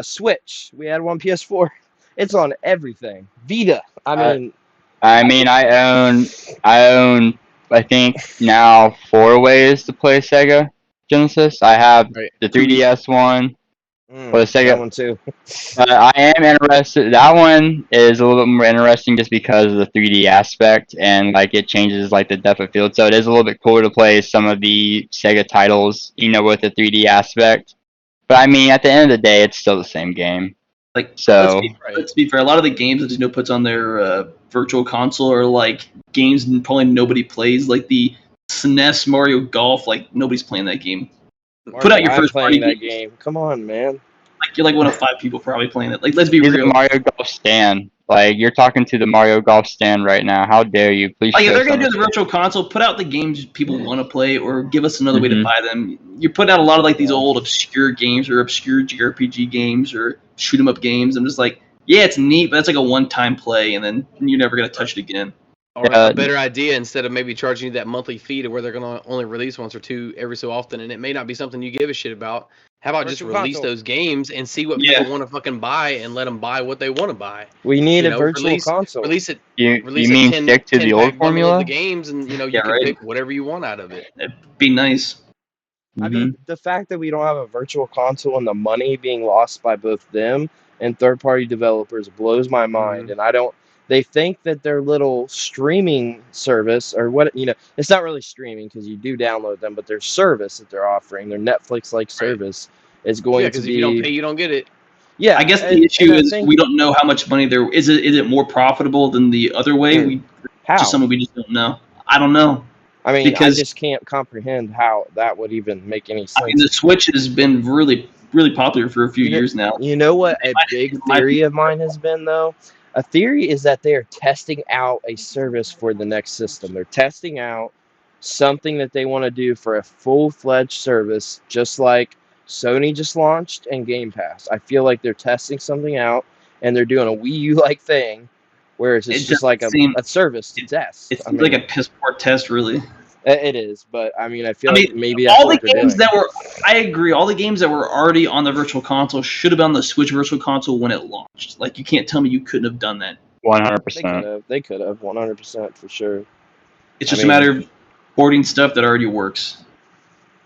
Switch. We had one PS4. It's on everything. Vita. I mean, I mean, I own, I think now 4 ways to play Sega Genesis. I have Right. the 3DS one, or the that Sega. one too. I am interested. That one is a little bit more interesting just because of the 3D aspect and like it changes like the depth of field. So it is a little bit cooler to play some of the Sega titles, with the 3D aspect. But I mean, at the end of the day, it's still the same game. Like, So let's be fair. A lot of the games that Nintendo puts on their virtual console are like games probably nobody plays. Like the SNES Mario Golf, like nobody's playing that game. Put out your I'm first party playing that games. game. Come on, man. Like you're like one of 5 people probably playing it. Like let's be he's real. a Mario Golf stan. Like you're talking to the Mario Golf stan right now. How dare you? Please Like if show they're gonna some do the respect. virtual console, put out the games people want to play, or give us another way to Mhm. buy them. You put out a lot of like these Yeah. old obscure games or obscure JRPG games or shoot 'em up games. I'm just like, yeah, it's neat, but that's like a one-time play, and then you're never gonna touch it again. Or a better idea, instead of maybe charging you that monthly fee to where they're going to only release once or two every so often, and it may not be something you give a shit about. How about just Virtual release console. those games and see what Yeah. people want to fucking buy and let them buy what they want to buy? We need a virtual Release console. it. You Release a mean 10 stick to the old pack bundle of formula? the games, and you Yeah, can right. pick whatever you want out of it. It'd be nice. I mean, the fact that we don't have a virtual console and the money being lost by both them and third-party developers blows my mind. Mhm. And I don't. They think that their little streaming service, or what, it's not really streaming because you do download them, but their service that they're offering, their Netflix-like service, is Yeah, going to because if you don't pay, be. you don't get it. Yeah, I guess the and issue I is think we don't know how much money there is. Is it more profitable than the other way? Dude, how? Just something we just don't know. I don't know. I mean, I Because just can't comprehend how that would even make any sense. the Switch has been really, really popular for a few years now. You know what a big theory of mine has been, though? A theory is that they are testing out a service for the next system. They're testing out something that they want to do for a full-fledged service, just like Sony just launched and Game Pass. I feel like they're testing something out, and they're doing a Wii U-like thing, where it's just like a service to test. It seems like a piss poor test, really. It is, but I mean, I feel like maybe that's all the what they're games doing. I agree, all the games that were already on the Virtual Console should have been on the Switch Virtual Console when it launched. Like, you can't tell me you couldn't have done that. 100%. They could have 100% for sure. It's just a matter of porting stuff that already works.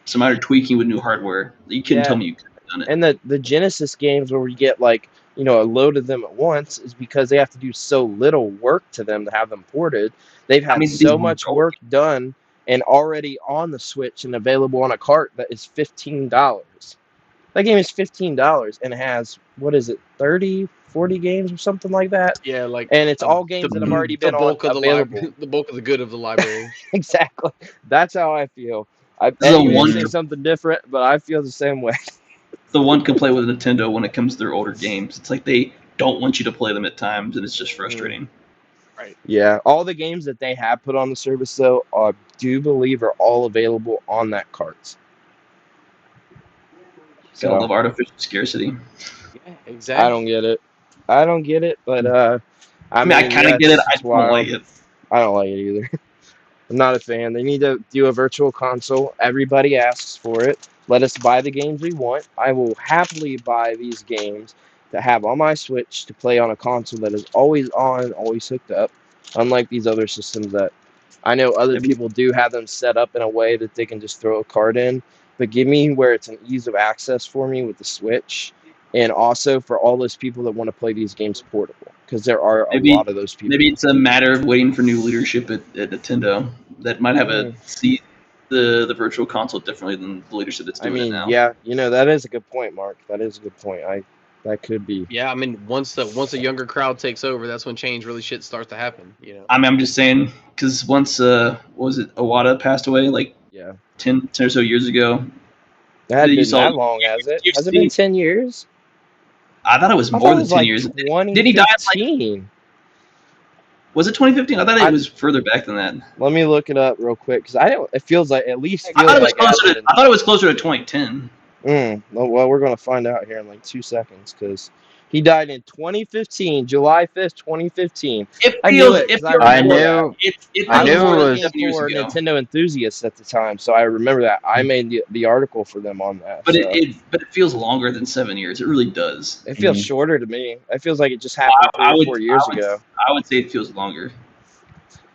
It's a matter of tweaking with new hardware. You couldn't tell me you couldn't have done it. And the Genesis games where we get like, a load of them at once is because they have to do so little work to them to have them ported. They've had so much work done and already on the Switch and available on a cart that is $15. That game is $15 and it has, what is it, 30, 40 games or something like that? Yeah, like, and it's all games that have already been available. The bulk of the good of the library. Exactly. That's how I feel. I This is bet you may say something different, but I feel the same way. The one complaint with Nintendo when it comes to their older games. It's like they don't want you to play them at times, and it's just frustrating. Right. Yeah. All the games that they have put on the service, though, I do believe are all available on that cart. So, I love artificial scarcity. Yeah, exactly. I don't get it, but I mean, I kind of get it. I don't like it. I don't like it either. I'm not a fan. They need to do a virtual console. Everybody asks for it. Let us buy the games we want. I will happily buy these games to have on my Switch to play on a console that is always on, always hooked up. Unlike these other systems that I know other people do have them set up in a way that they can just throw a card in. But give me where it's an ease of access for me with the Switch. And also for all those people that want to play these games portable. because there are a Maybe lot of those people. maybe it's a matter of waiting for new leadership at Nintendo that might have a see the virtual console differently than the leadership that's doing it now. Yeah, that is a good point, Mark. That is a good point. That could be. Yeah, I mean, once a younger crowd takes over, that's when change really shit starts to happen. I mean, I'm just saying because once what was it, Iwata passed away like 10 or so years ago. That had been that long, has it? Has it been 10 years? I thought it was more than 10 years. 2015. Did he die in was it 2015? I thought it was further back than that. Let me look it up real quick because it feels like at least. I thought it was closer to 2010. Well, we're gonna find out here in like 2 seconds because he died in 2015, July 5th, 2015. I knew it. I knew it was for Nintendo enthusiasts at the time, so I remember that. I made the article for them on that. But it feels longer than 7 years. It really does. It feels shorter to me. It feels like it just happened 3 or 4 years ago. I would say it feels longer.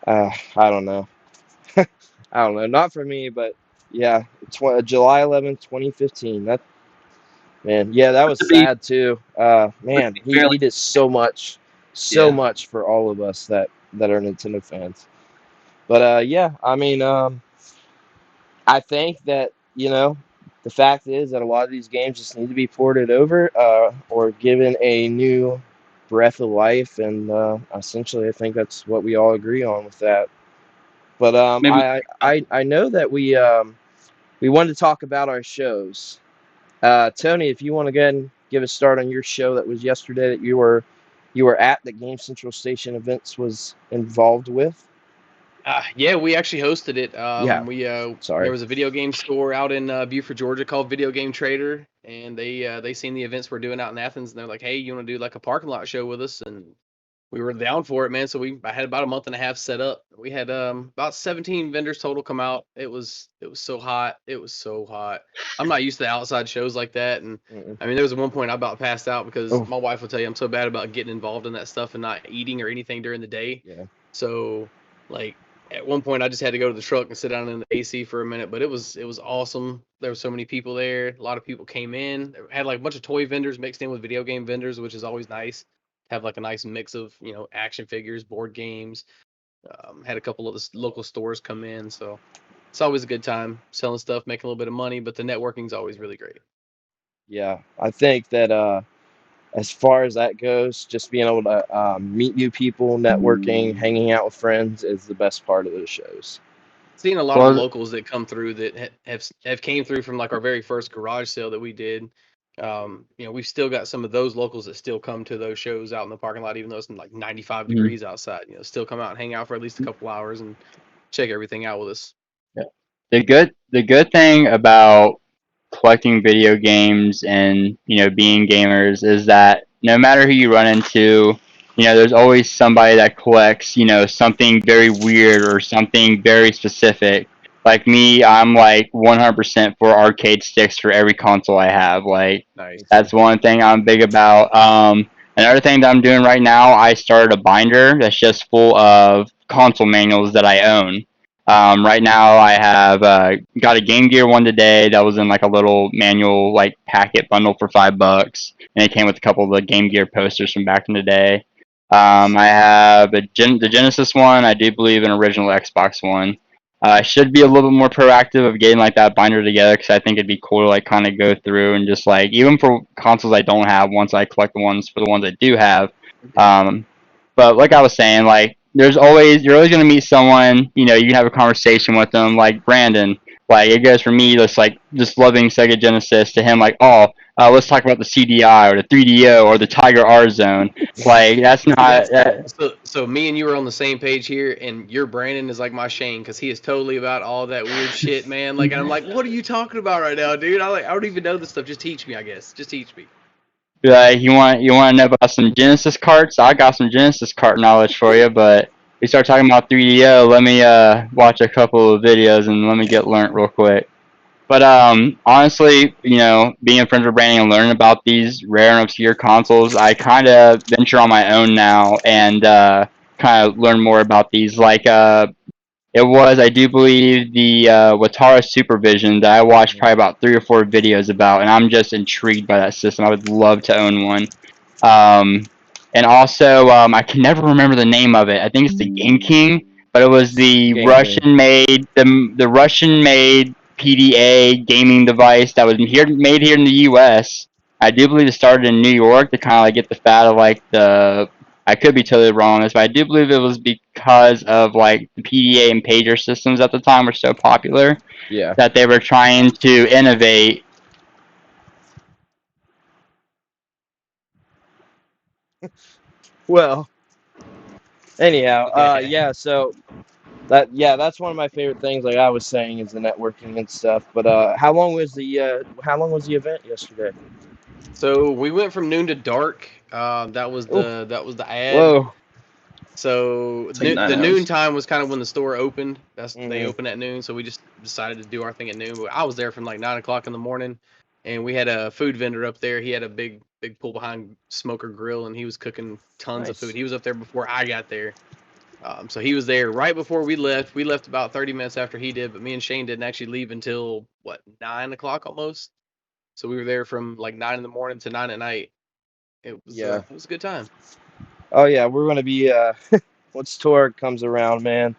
I don't know. I don't know. Not for me, but yeah, July 11th, 2015. That was sad too. Man, he did so much for all of us that are Nintendo fans. But yeah, I mean, I think that the fact is that a lot of these games just need to be ported over or given a new breath of life, and essentially, I think that's what we all agree on with that. But I know that we wanted to talk about our shows. Tony, if you want to go ahead and give a start on your show that was yesterday that you were at that Game Central Station Events was involved with. Yeah, we actually hosted it. There was a video game store out in Buford, Georgia called Video Game Trader, and they seen the events we're doing out in Athens, and they're like, "Hey, you want to do like a parking lot show with us?" And we were down for it, man. So I had about a month and a half set up. We had about 17 vendors total come out. It was so hot. It was so hot. I'm not used to outside shows like that, and I mean, there was one point I about passed out because my wife will tell you I'm so bad about getting involved in that stuff and not eating or anything during the day. Yeah. So like at one point I just had to go to the truck and sit down in the AC for a minute, but it was awesome. There were so many people there. A lot of people came in. Had like a bunch of toy vendors mixed in with video game vendors, which is always nice. Have like a nice mix of action figures, board games. Had a couple of the local stores come in, so it's always a good time selling stuff, making a little bit of money. But the networking's always really great. Yeah, I think that as far as that goes, just being able to meet new people, networking, hanging out with friends is the best part of those shows. Seeing a lot of locals that come through that have came through from like our very first garage sale that we did. We've still got some of those locals that still come to those shows out in the parking lot, even though it's like 95 degrees outside. Still come out and hang out for at least a couple hours and check everything out with us. Yeah. The good thing about collecting video games and being gamers is that no matter who you run into, there's always somebody that collects something very weird or something very specific. Like me, I'm like 100% for arcade sticks for every console I have. Like, nice. That's one thing I'm big about. Another thing that I'm doing right now, I started a binder that's just full of console manuals that I own. Right now, I have got a Game Gear one today that was in like a little manual like packet bundle for $5, and it came with a couple of the Game Gear posters from back in the day. I have the Genesis one. I do believe an original Xbox one. I should be a little bit more proactive of getting like that binder together because I think it'd be cool to like kind of go through and just like even for consoles I don't have, once I collect the ones for the ones I do have. But like I was saying, like you're always gonna meet someone, you can have a conversation with them, like Brandon. Like it goes from me just loving Sega Genesis to him like, let's talk about the CDI or the 3DO or the Tiger R Zone. Like that's not. So me and you are on the same page here, and your Brandon is like my Shane because he is totally about all that weird shit, man. Like, and I'm like, what are you talking about right now, dude? I don't even know this stuff. Just teach me, I guess. Just teach me. Like you want to know about some Genesis carts? I got some Genesis cart knowledge for you, but we start talking about 3DO. Let me watch a couple of videos and let me get learnt real quick. But honestly, being friends with Brandon and learning about these rare and obscure consoles, I kind of venture on my own now and kind of learn more about these. Like it was, I do believe, the Watara Supervision that I watched probably about 3 or 4 videos about, and I'm just intrigued by that system. I would love to own one. and also I can never remember the name of it. I think it's the Game King, but it was the Game Russian-made PDA gaming device that was made here in the U.S. I do believe it started in New York to kind of like get the fat of like the. I could be totally wrong on this, but I do believe it was because of like the PDA and pager systems at the time were so popular Yeah. that they were trying to innovate. Well, anyhow, yeah. So that's one of my favorite things. Like I was saying, is the networking and stuff. But how long was the event yesterday? So we went from noon to dark. That was Ooh. the ad. Whoa. So It's like 9 the hours. noon time was kind of when the store opened. They Mhm. open at noon, so we just decided to do our thing at noon. But I was there from like 9 o'clock in the morning, and we had a food vendor up there. He had a big pull behind smoker grill, and he was cooking tons of Nice. food. He was up there before I got there. So he was there right before we left. We left about 30 minutes after he did, but me and Shane didn't actually leave until 9 o'clock almost. So we were there from like 9 in the morning to 9 at night. It was Yeah. it was a good time. Oh yeah, we're gonna be once Torg comes around, man.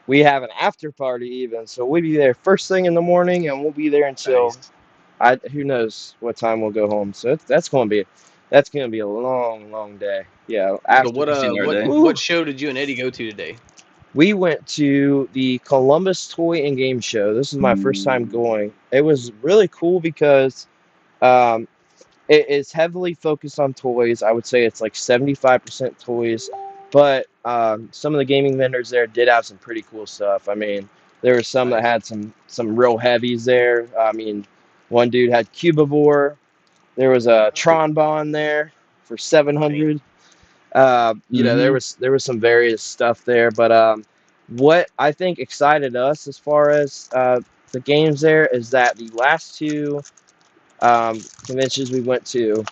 We have an after party even, so we'll be there first thing in the morning, and we'll be there until Nice. who knows what time we'll go home. So that's gonna be a long day. Yeah. So After day. what show did you and Eddie go to today? we went to the Columbus Toy and Game Show. This is my first time going. It was really cool because um, it is heavily focused on toys. I would say it's like 75% toys, but some of the gaming vendors there did have some pretty cool stuff. I mean, there were some that Nice. had some real heavies there. I mean, one dude had Cubivore. There was a Tron Bond there for 700. There was some various stuff there, but what I think excited us as far as the games there is that the last two conventions we went to,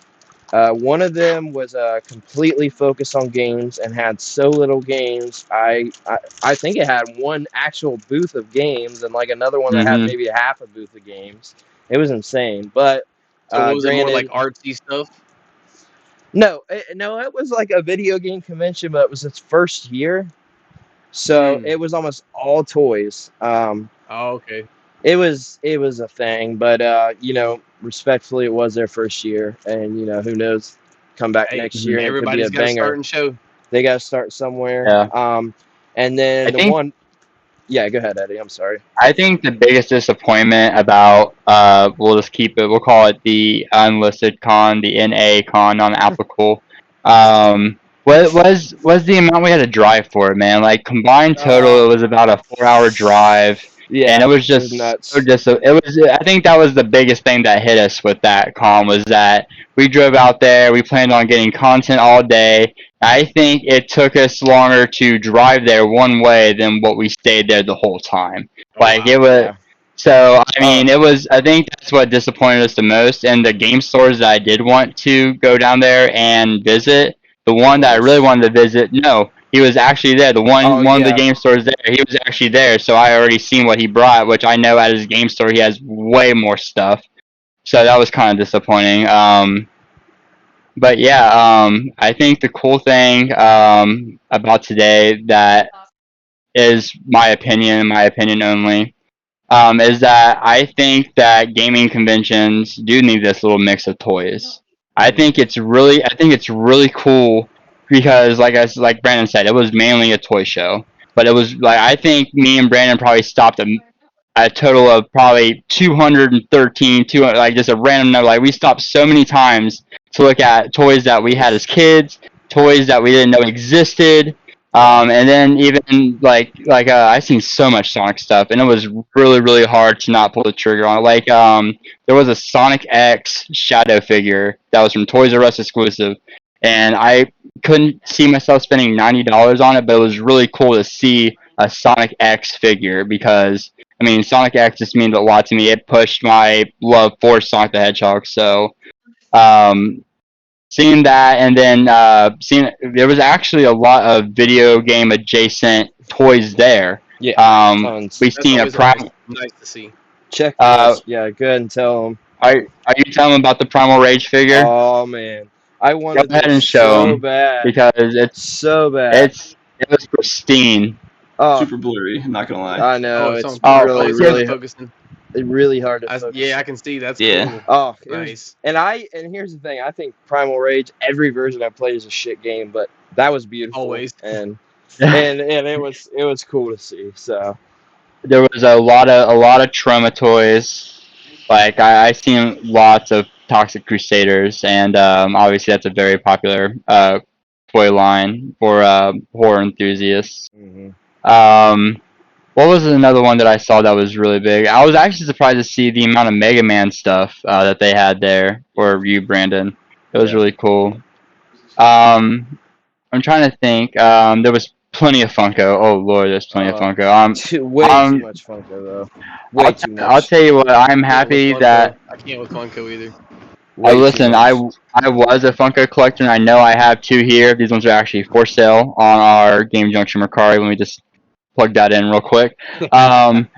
one of them was completely focused on games and had so little games. I think it had one actual booth of games and like another one that had Mm-hmm. maybe half a booth of games. It was insane, but So what was it, more like granted, artsy stuff? no, it was like a video game convention, but it was its first year, so Mm. it was almost all toys. Oh, okay. It was a thing, but respectfully, it was their first year, and who knows, come back Hey, next year and it could be a everybody's got to start banger. and show. They got to start somewhere. Yeah. And I then the think one, yeah, go ahead, Eddie. I'm sorry. I think the biggest disappointment about we'll just keep it. We'll call it the unlisted con, the NA con, non-applicable. What was the amount we had to drive for it, man? Like combined total, it was about a 4-hour drive, and it Yeah, was it was just so nuts. it was. I think that was the biggest thing that hit us with that con was that we drove out there. We planned on getting content all day. I think it took us longer to drive there one way than what we stayed there the whole time. Oh Like it wow. was. Yeah. So I Uh, mean, it was. I think that's what disappointed us the most. And the game stores that I did want to go down there and visit, the it one that I really was. wanted to visit, no, he was actually there. The Oh one of the yeah. game stores there, he was actually there. So I already seen what he brought, which I know at his game store he has way more stuff. So that was kind of disappointing. But yeah, I think the cool thing about today that is my opinion only, is that I think that gaming conventions do need this little mix of toys. Mhm. I think it's really cool because, like Brandon said, it was mainly a toy show, but it was like I think me and Brandon probably stopped a total of probably 213, 200, like just a random number. Like we stopped so many times to look at toys that we had as kids, toys that we didn't know existed. Yeah. And then even I seen so much Sonic stuff, and it was really hard to not pull the trigger on it. Like there was a Sonic X Shadow figure that was from Toys R Us exclusive, and I couldn't see myself spending $90 on it, but it was really cool to see a Sonic X figure because I mean, Sonic X just means a lot to me. It pushed my love for Sonic the Hedgehog. So, um, seeing that, and then seeing there was actually a lot of video game adjacent toys there. Yeah. We Tons. That's seen a always prime. nice to see. Check Uh, this. Yeah. Go ahead and tell them. are you telling about the Primal Rage figure? Oh man, I wanted Go ahead this and show so 'em, bad. because it's So bad. it was pristine. Oh, Super blurry. I'm not gonna lie. I Oh, know. it's It's on. Oh, Oh, really, it's not here's, really, focusing. really hard to focus. Yeah, I can see. That's Yeah. cool. Oh, it was, Nice. and here's the thing. I think Primal Rage, every version I played is a shit game, but that was beautiful. Always. And it was cool to see. So there was a lot of trauma toys. Like I seen lots of Toxic Crusaders, and obviously that's a very popular toy line for horror enthusiasts. What was another one that I saw that was really big? I was actually surprised to see the amount of Mega Man stuff that they had there for you, Brandon. It was really cool. I'm trying to think. There was plenty of Funko. Oh Lord, there's plenty of Funko. way too much Funko though. Way too much. I'll tell you what. I'm I can't with happy Funko. that. I can't with Funko either. Listen, I was a Funko collector, and I know I have two here. These ones are actually for sale on our Game Junction Mercari. Let me just plug that in real quick. But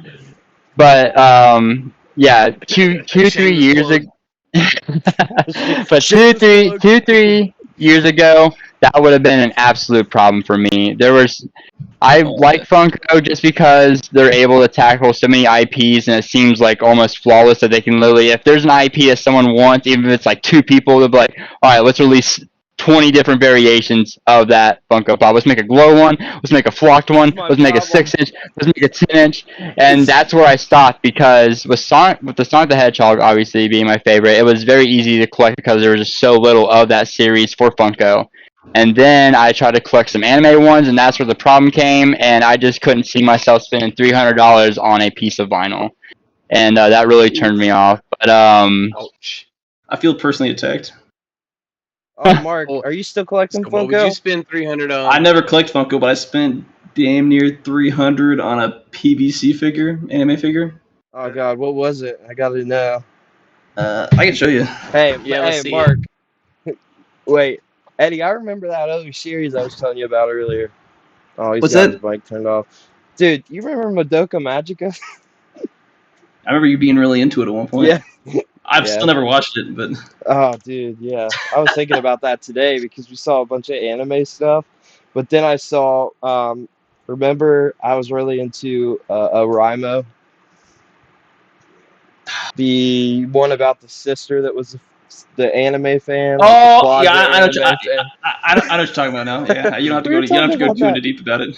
yeah, two 3 years ago. But Shameless plug. 3 years ago, that would have been an absolute problem for me. I like Funko just because they're able to tackle so many IPs, and it seems like almost flawless that they can literally, if there's an IP that someone wants, even if it's like two people, they'll be like, all right, let's release 20 different variations of that Funko Pop. Let's make a glow one. Let's make a flocked one. Let's make a 6-inch. Let's make a 10-inch. And that's where I stopped, because with the Sonic the Hedgehog obviously being my favorite, it was very easy to collect because there was just so little of that series for Funko. And then I tried to collect some anime ones, and that's where the problem came, and I just couldn't see myself spending $300 on a piece of vinyl. And that really turned me off. But Ouch. I feel personally attacked. Oh, Mark, are you still collecting So Funko? what would you spend 300 on? I never collect Funko, but I spent damn near 300 on a PVC figure, anime figure. Oh God, what was it? I gotta know. I can show you. Hey, Yeah, let's see Mark. Wait, Eddie, I remember that other series I was telling you about earlier. Oh, he's What's got that? his mic turned off. Dude, you remember Madoka Magica? I remember you being really into it at one point. Yeah. I've still never watched it, but Oh, dude, yeah. I was thinking about that today because we saw a bunch of anime stuff, but then I saw. Remember, I was really into Oraimo, the one about the sister that was the anime fan. Like the closet I know. anime fan. I know what you're talking about now. Yeah, you don't have to you don't have to go too into deep about it.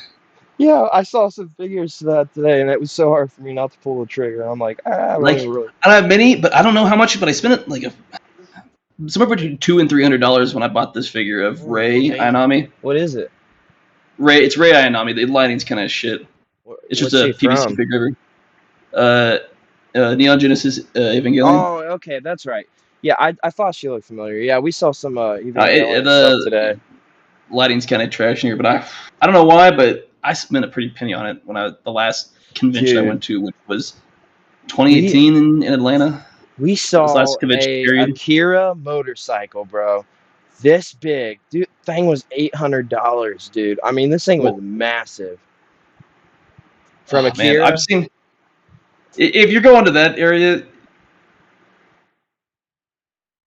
Yeah, I saw some figures to that today, and it was so hard for me not to pull the trigger. I'm like, Like, really. I don't have many, but I don't know how much. But I spent it like somewhere between $200 and $300 when I bought this figure of Rei Ayanami. What is it? It's Rei Ayanami. The lighting's kind of shit. It's just a PVC figure. Neon Genesis Evangelion. Oh, okay, that's right. Yeah, I thought she looked familiar. Yeah, we saw some Evangelion stuff today. Lighting's kind of trash in here, but I don't know why, but I spent a pretty penny on it when the last convention I went to, which was 2018 in Atlanta. We saw a Akira motorcycle, bro. This big, dude. Thing was $800, dude. I mean, this thing was massive. From Akira, man, I've seen. If you're going to that area,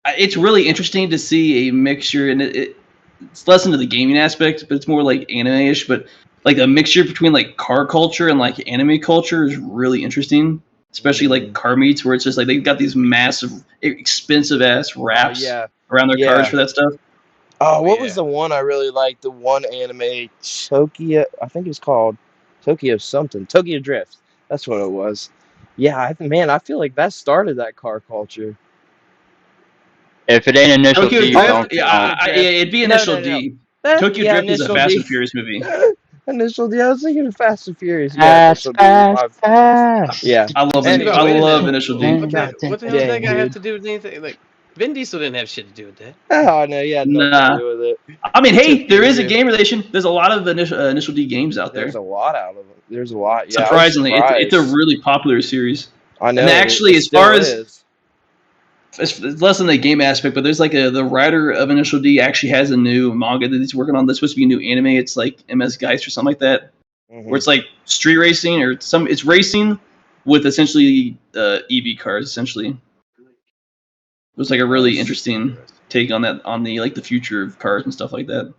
it's really interesting to see a mixture, and it's less into the gaming aspect, but it's more like anime-ish. But like a mixture between like car culture and like anime culture is really interesting, especially like car meets, where it's just like they've got these massive, expensive ass wraps around their cars for that stuff. Oh, what was the one I really liked? The one anime, Tokyo, I think it's called Tokyo something. Tokyo Drift. That's what it was. Yeah, I feel like that started that car culture. If it ain't Initial Tokyo D, Drift, it'd be Initial D. Tokyo Drift is a Fast and Furious movie. Initial D. I was thinking of Fast and Furious. Fast. Yeah, I love Initial D. What the hell does that guy have to do with anything? Like, Vin Diesel didn't have shit to do with that. Oh no, yeah, nothing to do with it. I mean, hey, there is a game relation. There's a lot of Initial D games out there. There's a lot out of them. There's a lot. Yeah, surprisingly, it's a really popular series. I know. And actually, as far as it's less than the game aspect, but there's like the writer of Initial D actually has a new manga that he's working on. That's supposed to be a new anime. It's like MS Geist or something like that, where it's like street racing or it's racing with essentially EV cars essentially. was like a really interesting take on that, on the the future of cars and stuff like that.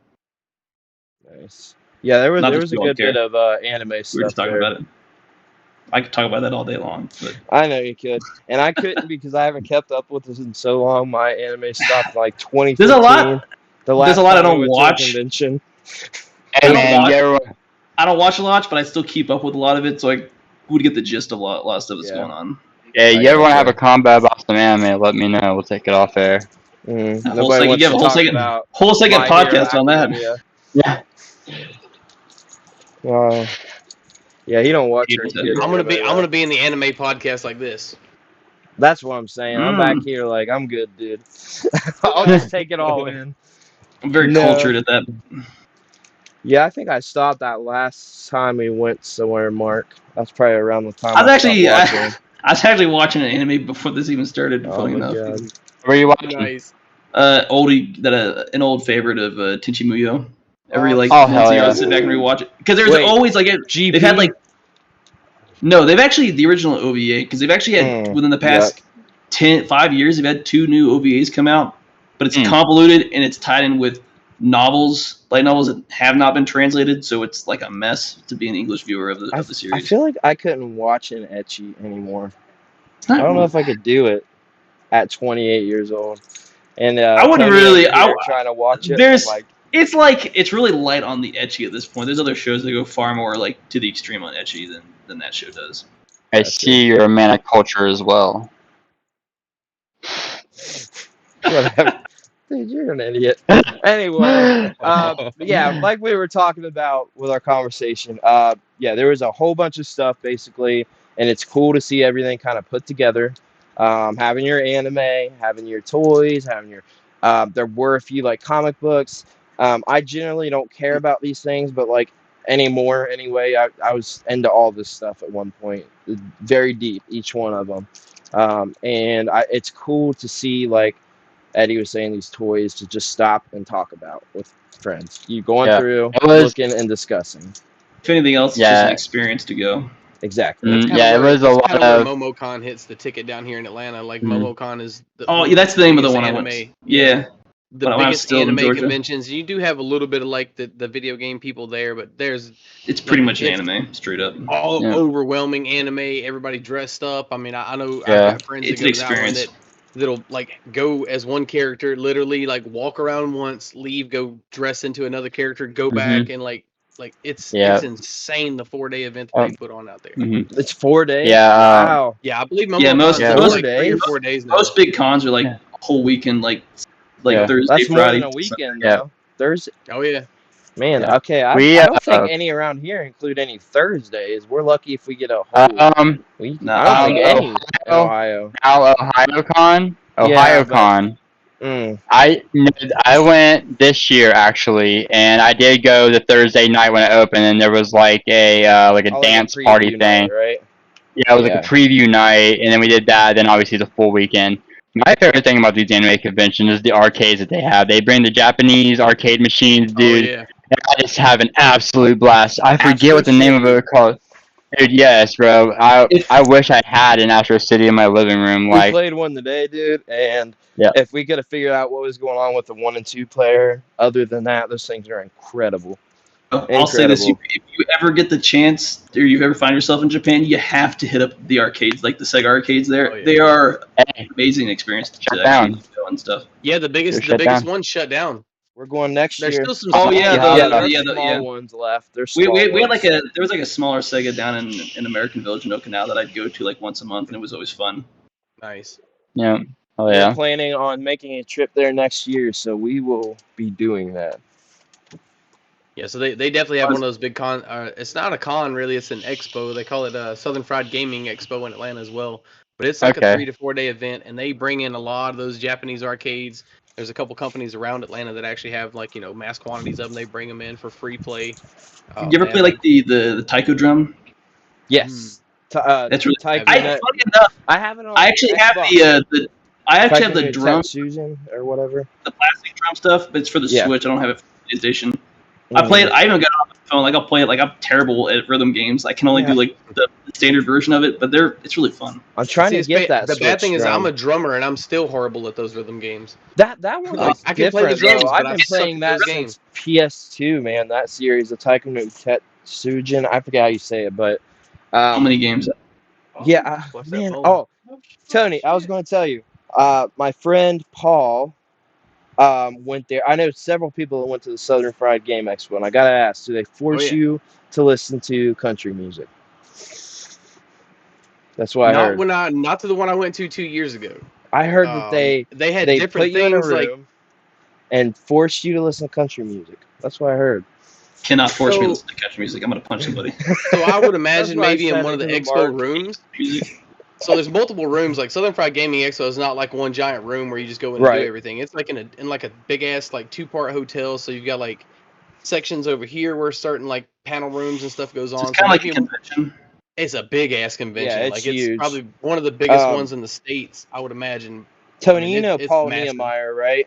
Nice. Yeah, there Not that was a you don't good care. bit of anime We were stuff just talking there. about it. I could talk about that all day long, but I know you could, and I couldn't because I haven't kept up with this in so long. My anime stopped in like 2015. there's a lot. The There's last a lot I time we don't went watch. to a convention. Hey man, I don't watch a lot, but I still keep up with a lot of it, so I would get the gist of a lot of stuff that's going on. Yeah, you I ever want to have a gotcha. combo about some anime? Let me know. We'll take it off air. Nobody wants to talk about whole second My Hero podcast on that. Academia. Yeah. Yeah, he don't watch or Cables any out good here. anime. I'm gonna be in the anime podcast like this. That's what I'm saying. I'm back here like I'm good, dude. I'll just take it all in. I'm very cultured at that. Yeah, I think I stopped that last time we went somewhere, Mark. That's probably around the time I was stopped actually watching an anime before this even started. watching. Funny Oh my enough, god. Where are you watching? Nice. an old favorite of Tenchi Muyo. Every Oh, once a year, yeah. I'll sit back and rewatch it because there's always GP? they've had no, they've actually the original OVA because they've actually had within the past 5 years they've had 2 new OVAs come out, but it's convoluted and it's tied in with light novels that have not been translated, so it's like a mess to be an English viewer of the series. I feel like I couldn't watch an ecchi anymore. It's not, I don't know if I could do it at 28 years old. And I wouldn't really. trying to watch it. It's really light on the ecchi at this point. There's other shows that go far more to the extreme on ecchi than that show does. I see you're a man of culture as well. Whatever. Dude, you're an idiot. Anyway, yeah, like we were talking about with our conversation, yeah, there was a whole bunch of stuff basically, and it's cool to see everything kind of put together. Having your anime, having your toys, having your, there were a few comic books. I generally don't care about these things, but anymore anyway, I was into all this stuff at one point, very deep, each one of them. And it's cool to see Eddie was saying, these toys to just stop and talk about with friends. You going through, looking, and discussing. If anything else, it's just an experience to go. Exactly. It was a lot of. MomoCon hits the ticket down here in Atlanta. MomoCon is. That's the name of the one I went to. Yeah. The biggest anime conventions. You do have a little bit of the video game people there, but it's pretty much an anime, straight up. All overwhelming anime. Everybody dressed up. I mean, I know I've got friends that go to that one that'll go as one character, literally walk around once, leave, go dress into another character, go back, and it's insane the 4-day event that they put on out there. It's 4 days. Yeah. Wow. Yeah, I believe most 3 or 4 days now. Most big cons are a whole weekend, Thursday, That's Friday. More than a weekend, though. Thursday. Oh yeah. Man, okay. I don't think any around here include any Thursdays. We're lucky if we get a whole week. No, I don't think any in Ohio. OhioCon. I went this year actually, and I did go the Thursday night when it opened, and there was a dance party thing. Night, right? Yeah, it was a preview night, and then we did that. Then obviously the full weekend. My favorite thing about these anime conventions is the arcades that they have. They bring the Japanese arcade machines, dude. Oh, yeah. And I just have an absolute blast. I forget what the name of it was called. Dude, yes, bro. I wish I had an Astro City in my living room. We played one today, dude, and if we could have figured out what was going on with the 1 and 2 player, other than that, those things are incredible. I'll say this: if you ever get the chance, or you ever find yourself in Japan, you have to hit up the arcades, like the Sega arcades. There, they are an amazing experience to shut down and stuff. Yeah, the biggest one shut down. We're going next year. There's still small some ones left. There's we had there was a smaller Sega down in American Village in Okinawa that I'd go to once a month, and it was always fun. Nice. Yeah. Oh yeah. We're planning on making a trip there next year, so we will be doing that. Yeah, so they definitely have one of those big con. It's not a con really; it's an expo. They call it Southern Fried Gaming Expo in Atlanta as well. But it's a 3 to 4 day event, and they bring in a lot of those Japanese arcades. There's a couple companies around Atlanta that actually have mass quantities of them. They bring them in for free play. You ever play the taiko drum? Yes. That's really. Funny enough, I have it on. I actually have have the drum Susan or whatever. The plastic drum stuff, but it's for the Switch. I don't have it for the PlayStation. I play it. I even got it on my phone. Like I'll play it. Like I'm terrible at rhythm games. I can only do like the standard version of it, but it's really fun. I'm trying to get that. The bad thing is drum. I'm a drummer and I'm still horrible at those rhythm games. That one looks I can play the different, drums, though. but I've been playing that since PS2, man. That series, the Taiko no Tetsujin. I forget how you say it, but how many games? Yeah, man. Oh, Tony, I was going to tell you. My friend Paul went there. I know several people that went to the Southern Fried Game Expo, and I gotta ask: do they force you to listen to country music? That's what I heard. Not to the one I went to 2 years ago. I heard that they had they different put you in a things room and forced you to listen to country music. That's what I heard. Cannot force me to listen to country music. I'm gonna punch somebody. So I would imagine maybe in one of the expo rooms. So there's multiple rooms. Like Southern Fried Gaming Expo is not like one giant room where you just go in and do everything. It's like in like a big ass like 2-part hotel. So you've got like sections over here where certain like panel rooms and stuff goes on. It's kind of like a convention. It's a big ass convention. Yeah, it's huge. It's probably one of the biggest ones in the States, I would imagine. Tony, you know Paul Niemeyer, right?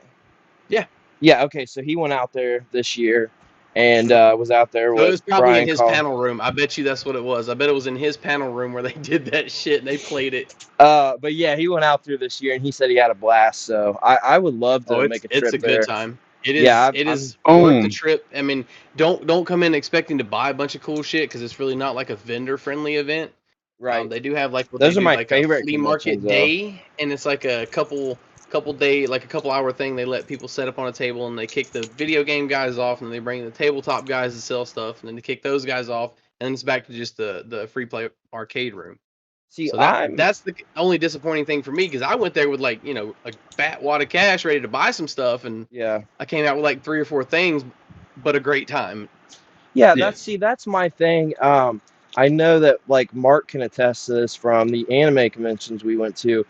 Yeah. Yeah. Okay, so he went out there this year. And was out there with it was probably Brian in his panel room. I bet you that's what it was. I bet it was in his panel room where they did that shit and they played it. But yeah, he went out there this year and he said he had a blast. So I would love to make a trip there. It's a good time. It is. Yeah, it is worth the trip. I mean, don't come in expecting to buy a bunch of cool shit because it's really not like a vendor friendly event. Right. They do have like those are my like favorite a flea market day, and it's like a couple day, like a couple hour thing. They let people set up on a table and they kick the video game guys off, and they bring the tabletop guys to sell stuff, and then they kick those guys off, and then it's back to just the free play arcade room. See, so that's the only disappointing thing for me because I went there with like a fat wad of cash ready to buy some stuff, and I came out with like 3 or 4 things, but a great time. Yeah, that's my thing. I know that like Mark can attest to this from the anime conventions we went to.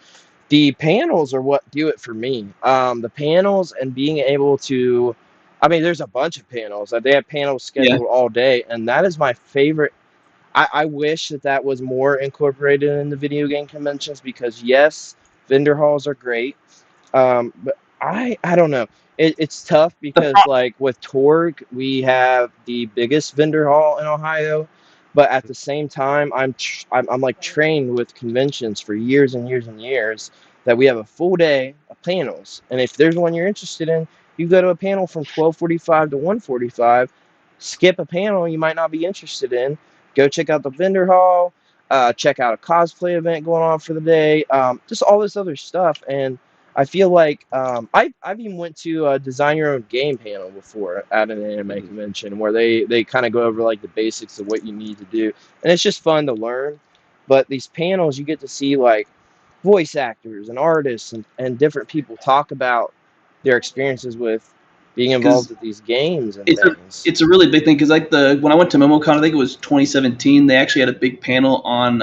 The panels are what do it for me. The panels and being able to, I mean, there's a bunch of panels. They have panels scheduled all day, and that is my favorite. I wish that was more incorporated in the video game conventions because yes, vendor halls are great, but I don't know. It's tough because like with Torg, we have the biggest vendor hall in Ohio, but at the same time, I'm like trained with conventions for years and years and years that we have a full day of panels, and if there's one you're interested in, you go to a panel from 12:45 to 1:45. Skip a panel you might not be interested in. Go check out the vendor hall. Check out a cosplay event going on for the day. Just all this other stuff, and I feel like I've even went to a design your own game panel before at an anime convention where they kind of go over like the basics of what you need to do, and it's just fun to learn. But these panels, you get to see like voice actors and artists and different people talk about their experiences with being involved with these games and things. It's a really big thing because like when I went to MomoCon, I think it was 2017. They actually had a big panel on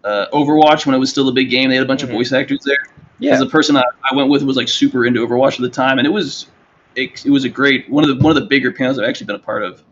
Overwatch when it was still a big game. They had a bunch of voice actors there. Yeah, because the person I went with was like super into Overwatch at the time, and it was a great one of the bigger panels I've actually been a part of.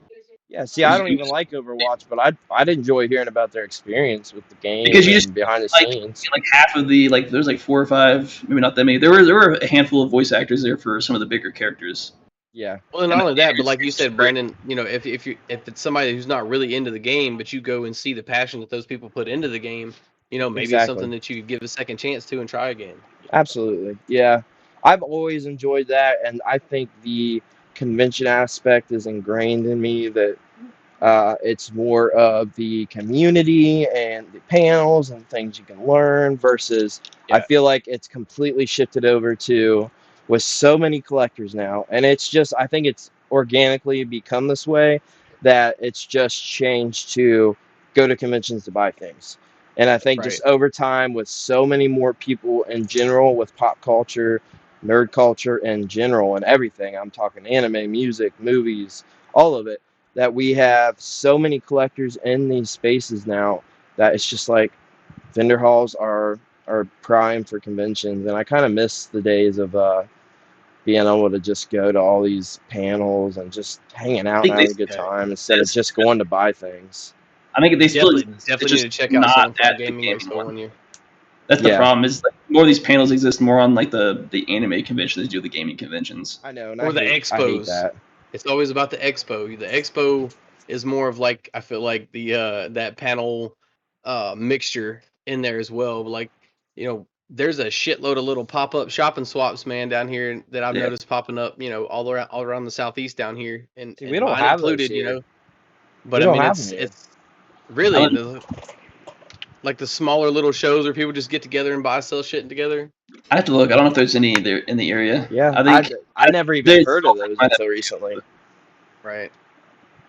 Yeah, see, I don't even like Overwatch, but I'd enjoy hearing about their experience with the game because you just behind the scenes. Like half of the there's like 4 or 5, maybe not that many. There were a handful of voice actors there for some of the bigger characters. Yeah. Well, and not only that, but like you said, Brandon, if it's somebody who's not really into the game, but you go and see the passion that those people put into the game, maybe it's something that you could give a second chance to and try again. Absolutely. Yeah. I've always enjoyed that, and I think the convention aspect is ingrained in me that it's more of the community and the panels and things you can learn versus I feel like it's completely shifted over to with so many collectors now. And it's just, I think it's organically become this way that it's just changed to go to conventions to buy things. And I think just over time with so many more people in general with pop culture, nerd culture in general and everything, I'm talking anime, music, movies, all of it, that we have so many collectors in these spaces now that it's just like vendor halls are prime for conventions. And I kind of miss the days of being able to just go to all these panels and just hanging out and having a good time instead of just going to buy things. I think they still definitely need to check out Southern Fried Gaming Expo one year. That's the problem. Is like more of these panels exist more on like the anime conventions than do the gaming conventions. I know, or the expos. I hate that. It's always about the expo. The expo is more of like, I feel like the that panel mixture in there as well. Like, there's a shitload of little pop-up shop and swaps, man, down here that I've noticed popping up, all around the southeast down here, and, Dude, we don't mine have those included, here. But I mean, it's really like the smaller little shows where people just get together and buy, sell shit together. I have to look. I don't know if there's any there in the area. Yeah, I never even heard of those until recently. Right.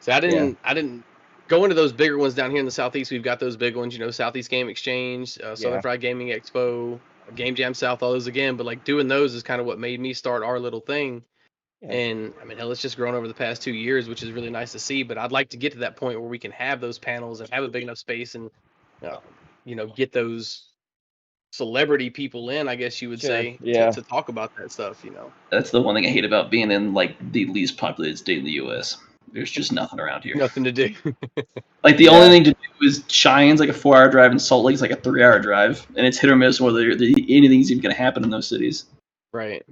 So I didn't go into those bigger ones down here in the southeast. We've got those big ones, Southeast Game Exchange, Southern Fried Gaming Expo, Game Jam South, all those again. But like doing those is kind of what made me start our little thing. Yeah. And I mean, hell, it's just grown over the past 2 years, which is really nice to see. But I'd like to get to that point where we can have those panels and have a big enough space and, get those celebrity people in, I guess you would say, to talk about that stuff, That's the one thing I hate about being in like the least populated state in the U.S. There's just nothing around here. Nothing to do. Like the only thing to do is Cheyenne's like a 4-hour drive, and Salt Lake's like a 3-hour drive, and it's hit or miss whether anything's even going to happen in those cities. Right.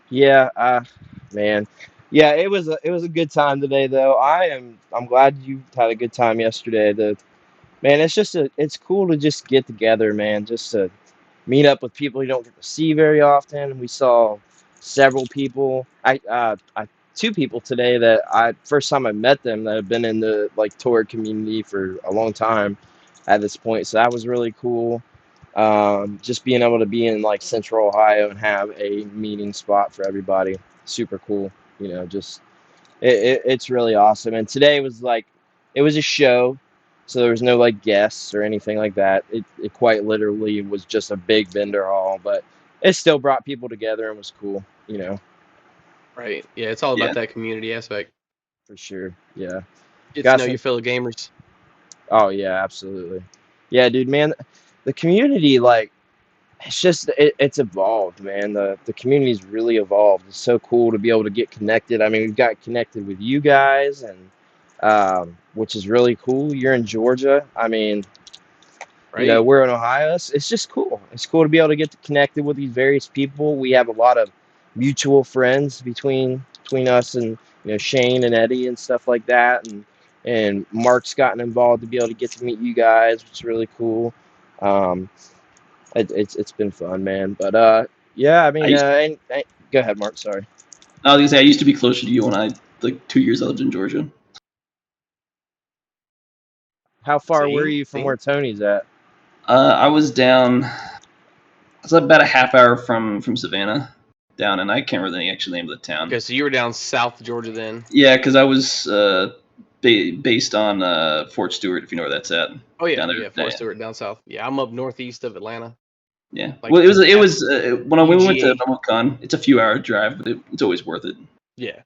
Yeah. Man. Yeah, it was a good time today though. I'm glad you had a good time yesterday. Man, it's cool to just get together, man. Just to meet up with people you don't get to see very often. We saw several people. I 2 people today that first time I met them that have been in the like tour community for a long time at this point. So that was really cool. Just being able to be in like Central Ohio and have a meeting spot for everybody, super cool. Just it's really awesome. And today was like it was a show, so there was no like guests or anything like that. It quite literally was just a big vendor hall, but it still brought people together and was cool. Right. Yeah, it's all about that community aspect. For sure. Yeah. Get to know your fellow gamers. Oh yeah, absolutely. Yeah, dude, man, the community, like, it's just it's evolved, man. The community's really evolved. It's so cool to be able to get connected. I mean, we've got connected with you guys, and which is really cool. You're in Georgia. I mean, we're in Ohio. It's just cool. It's cool to be able to get connected with these various people. We have a lot of mutual friends between us and Shane and Eddie and stuff like that, and Mark's gotten involved to be able to get to meet you guys, which is really cool. It's been fun, man. But yeah, I mean, go ahead, Mark. Sorry. I was gonna say I used to be closer to you when I 2 years I lived in Georgia. How far were you from where Tony's at? I was down. I was about a half hour from Savannah, down, and I can't remember the actual name of the town. Okay, so you were down South Georgia then? Yeah, because I was based on Fort Stewart, if you know where that's at. Oh yeah, Fort Stewart down south. Yeah, I'm up northeast of Atlanta. Yeah, well, it was when we went to MemoCon. It's a few hour drive, but it's always worth it. Yeah.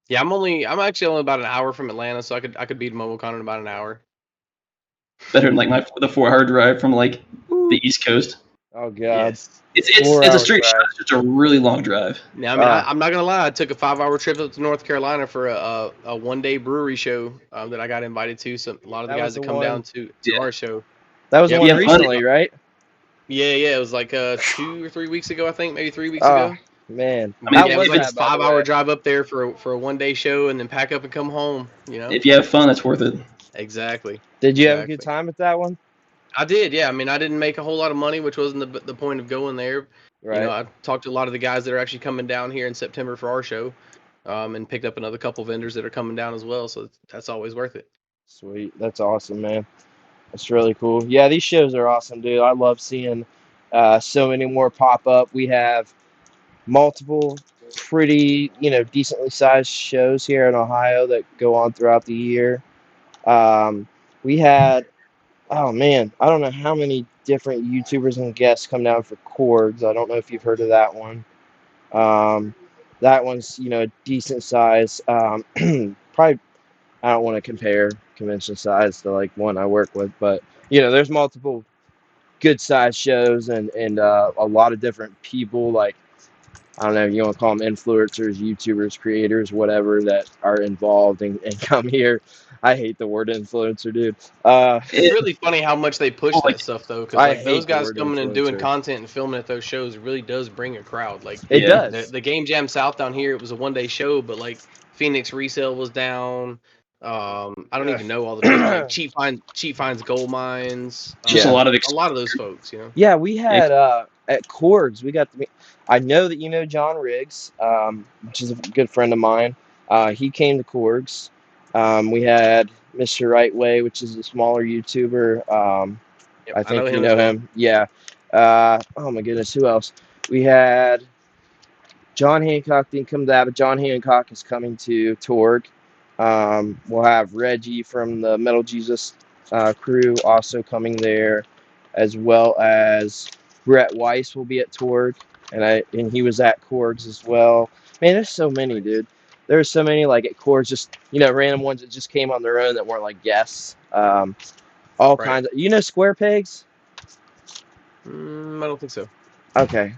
Yeah, I'm actually only about an hour from Atlanta, so I could beat MemoCon in about an hour. Better than like the 4-hour drive from like the East Coast. Oh god, yes. It's a straight shot. It's a really long drive. Yeah, I mean, I'm not gonna lie. I took a 5-hour trip up to North Carolina for a 1-day brewery show that I got invited to. So a lot of the guys that come down to our show. That was the one recently, right? Yeah. It was like 2 or 3 weeks ago, I think, maybe 3 weeks ago. Man, I mean, it was like a 5-hour drive up there for a 1-day show, and then pack up and come home. If you have fun, it's worth it. Exactly. Did you have a good time at that one? I did, yeah. I mean, I didn't make a whole lot of money, which wasn't the point of going there. Right. I talked to a lot of the guys that are actually coming down here in September for our show, and picked up another couple vendors that are coming down as well. So that's always worth it. Sweet, that's awesome, man. That's really cool. Yeah, these shows are awesome, dude. I love seeing so many more pop up. We have multiple pretty, decently sized shows here in Ohio that go on throughout the year. We had, oh man, I don't know how many different YouTubers and guests come down for Chords. I don't know if you've heard of that one. That one's, decent size. Probably, I don't want to compare convention size to like one I work with, but there's multiple good size shows and a lot of different people. Like I don't know, you want to call them influencers, YouTubers, creators, whatever, that are involved and come here. I hate the word influencer, dude. It's really funny how much they push that stuff, though, because like those guys coming and doing content and filming at those shows really does bring a crowd. Like it does. The Game Jam South down here, it was a 1-day show, but like Phoenix Resale was down. I don't even know all the people, like Cheap Finds Gold Mines. Just a lot of those folks, you know. Yeah, we had at Korgs, we got to meet. I know that you know John Riggs, which is a good friend of mine. He came to Korgs. We had Mr. Right Way, which is a smaller YouTuber. I think you know him. Yeah. Oh my goodness, who else? We had John Hancock didn't come to that, but John Hancock is coming to Torg. We'll have Reggie from the Metal Jesus crew also coming there, as well as Brett Weiss will be at Torg, and he was at Korgs as well. Man, there's so many, dude. There's so many like at Korgs, just random ones that just came on their own that weren't like guests. All kinds of Square Pegs. I don't think so. Okay.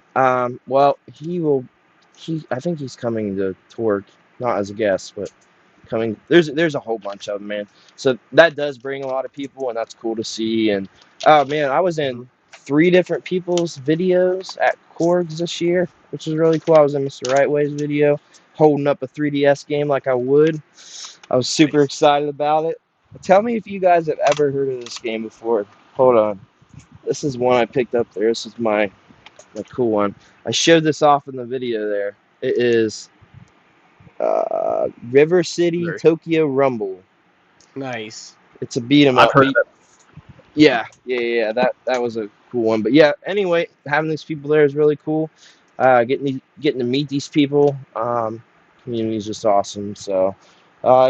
Well, I think he's coming to Torg, not as a guest, but coming. There's a whole bunch of them, man. So that does bring a lot of people, and that's cool to see. And oh man, I was in 3 different people's videos at Korgs this year, which is really cool. I was in Mr. Rightway's video, holding up a 3DS game like I would. I was super excited about it. Tell me if you guys have ever heard of this game before. Hold on. This is one I picked up there. This is my cool one. I showed this off in the video there. It is River City Tokyo Rumble. Nice. It's a beat 'em up. I've heard of it. Yeah. That was a cool one. But yeah, anyway, having these people there is really cool. Getting to meet these people. Community is just awesome. So,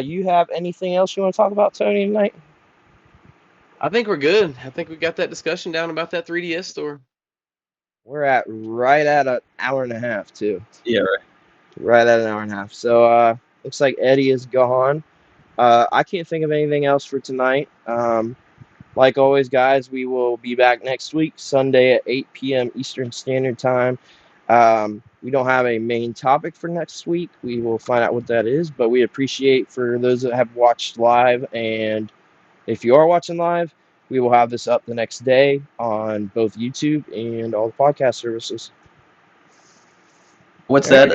you have anything else you want to talk about, Tony, tonight? I think we're good. I think we got that discussion down about that 3DS store. We're right at an hour and a half too. Yeah, right. Right at an hour and a half. So looks like Eddie is gone. I can't think of anything else for tonight. Like always, guys, we will be back next week, Sunday at 8 p.m. Eastern Standard Time. We don't have a main topic for next week. We will find out what that is, but we appreciate for those that have watched live, and if you are watching live, we will have this up the next day on both YouTube and all the podcast services. What's that?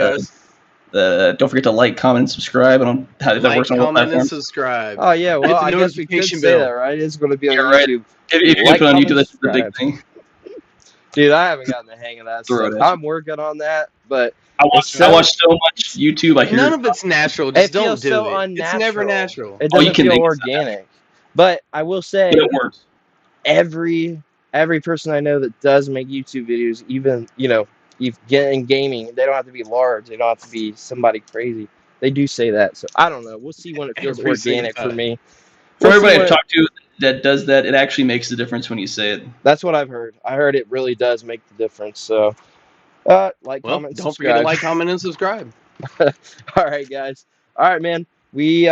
Don't forget to like, comment, and subscribe. I don't know how that works on all platforms. And subscribe. Oh yeah, well I guess we could say that, right? It's going to be on YouTube. If you put on YouTube, that's the big thing. Dude, I haven't gotten the hang of that stuff. I'm working on that, but I watch so much YouTube. I hear none of it's natural. Just don't do it. Unnatural. It's never natural. It doesn't feel organic. But I will say, it works. Every person I know that does make YouTube videos, even in gaming, they don't have to be large. They don't have to be somebody crazy. They do say that. So I don't know. We'll see when it feels organic for me. For everybody I've talked to that does that, it actually makes a difference when you say it. That's what I've heard. I heard it really does make the difference. So, comment, don't subscribe. Forget to like, comment, and subscribe. All right, guys. All right, man. You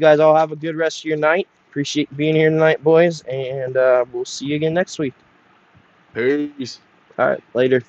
guys all have a good rest of your night. Appreciate being here tonight, boys, and we'll see you again next week. Peace. All right, later.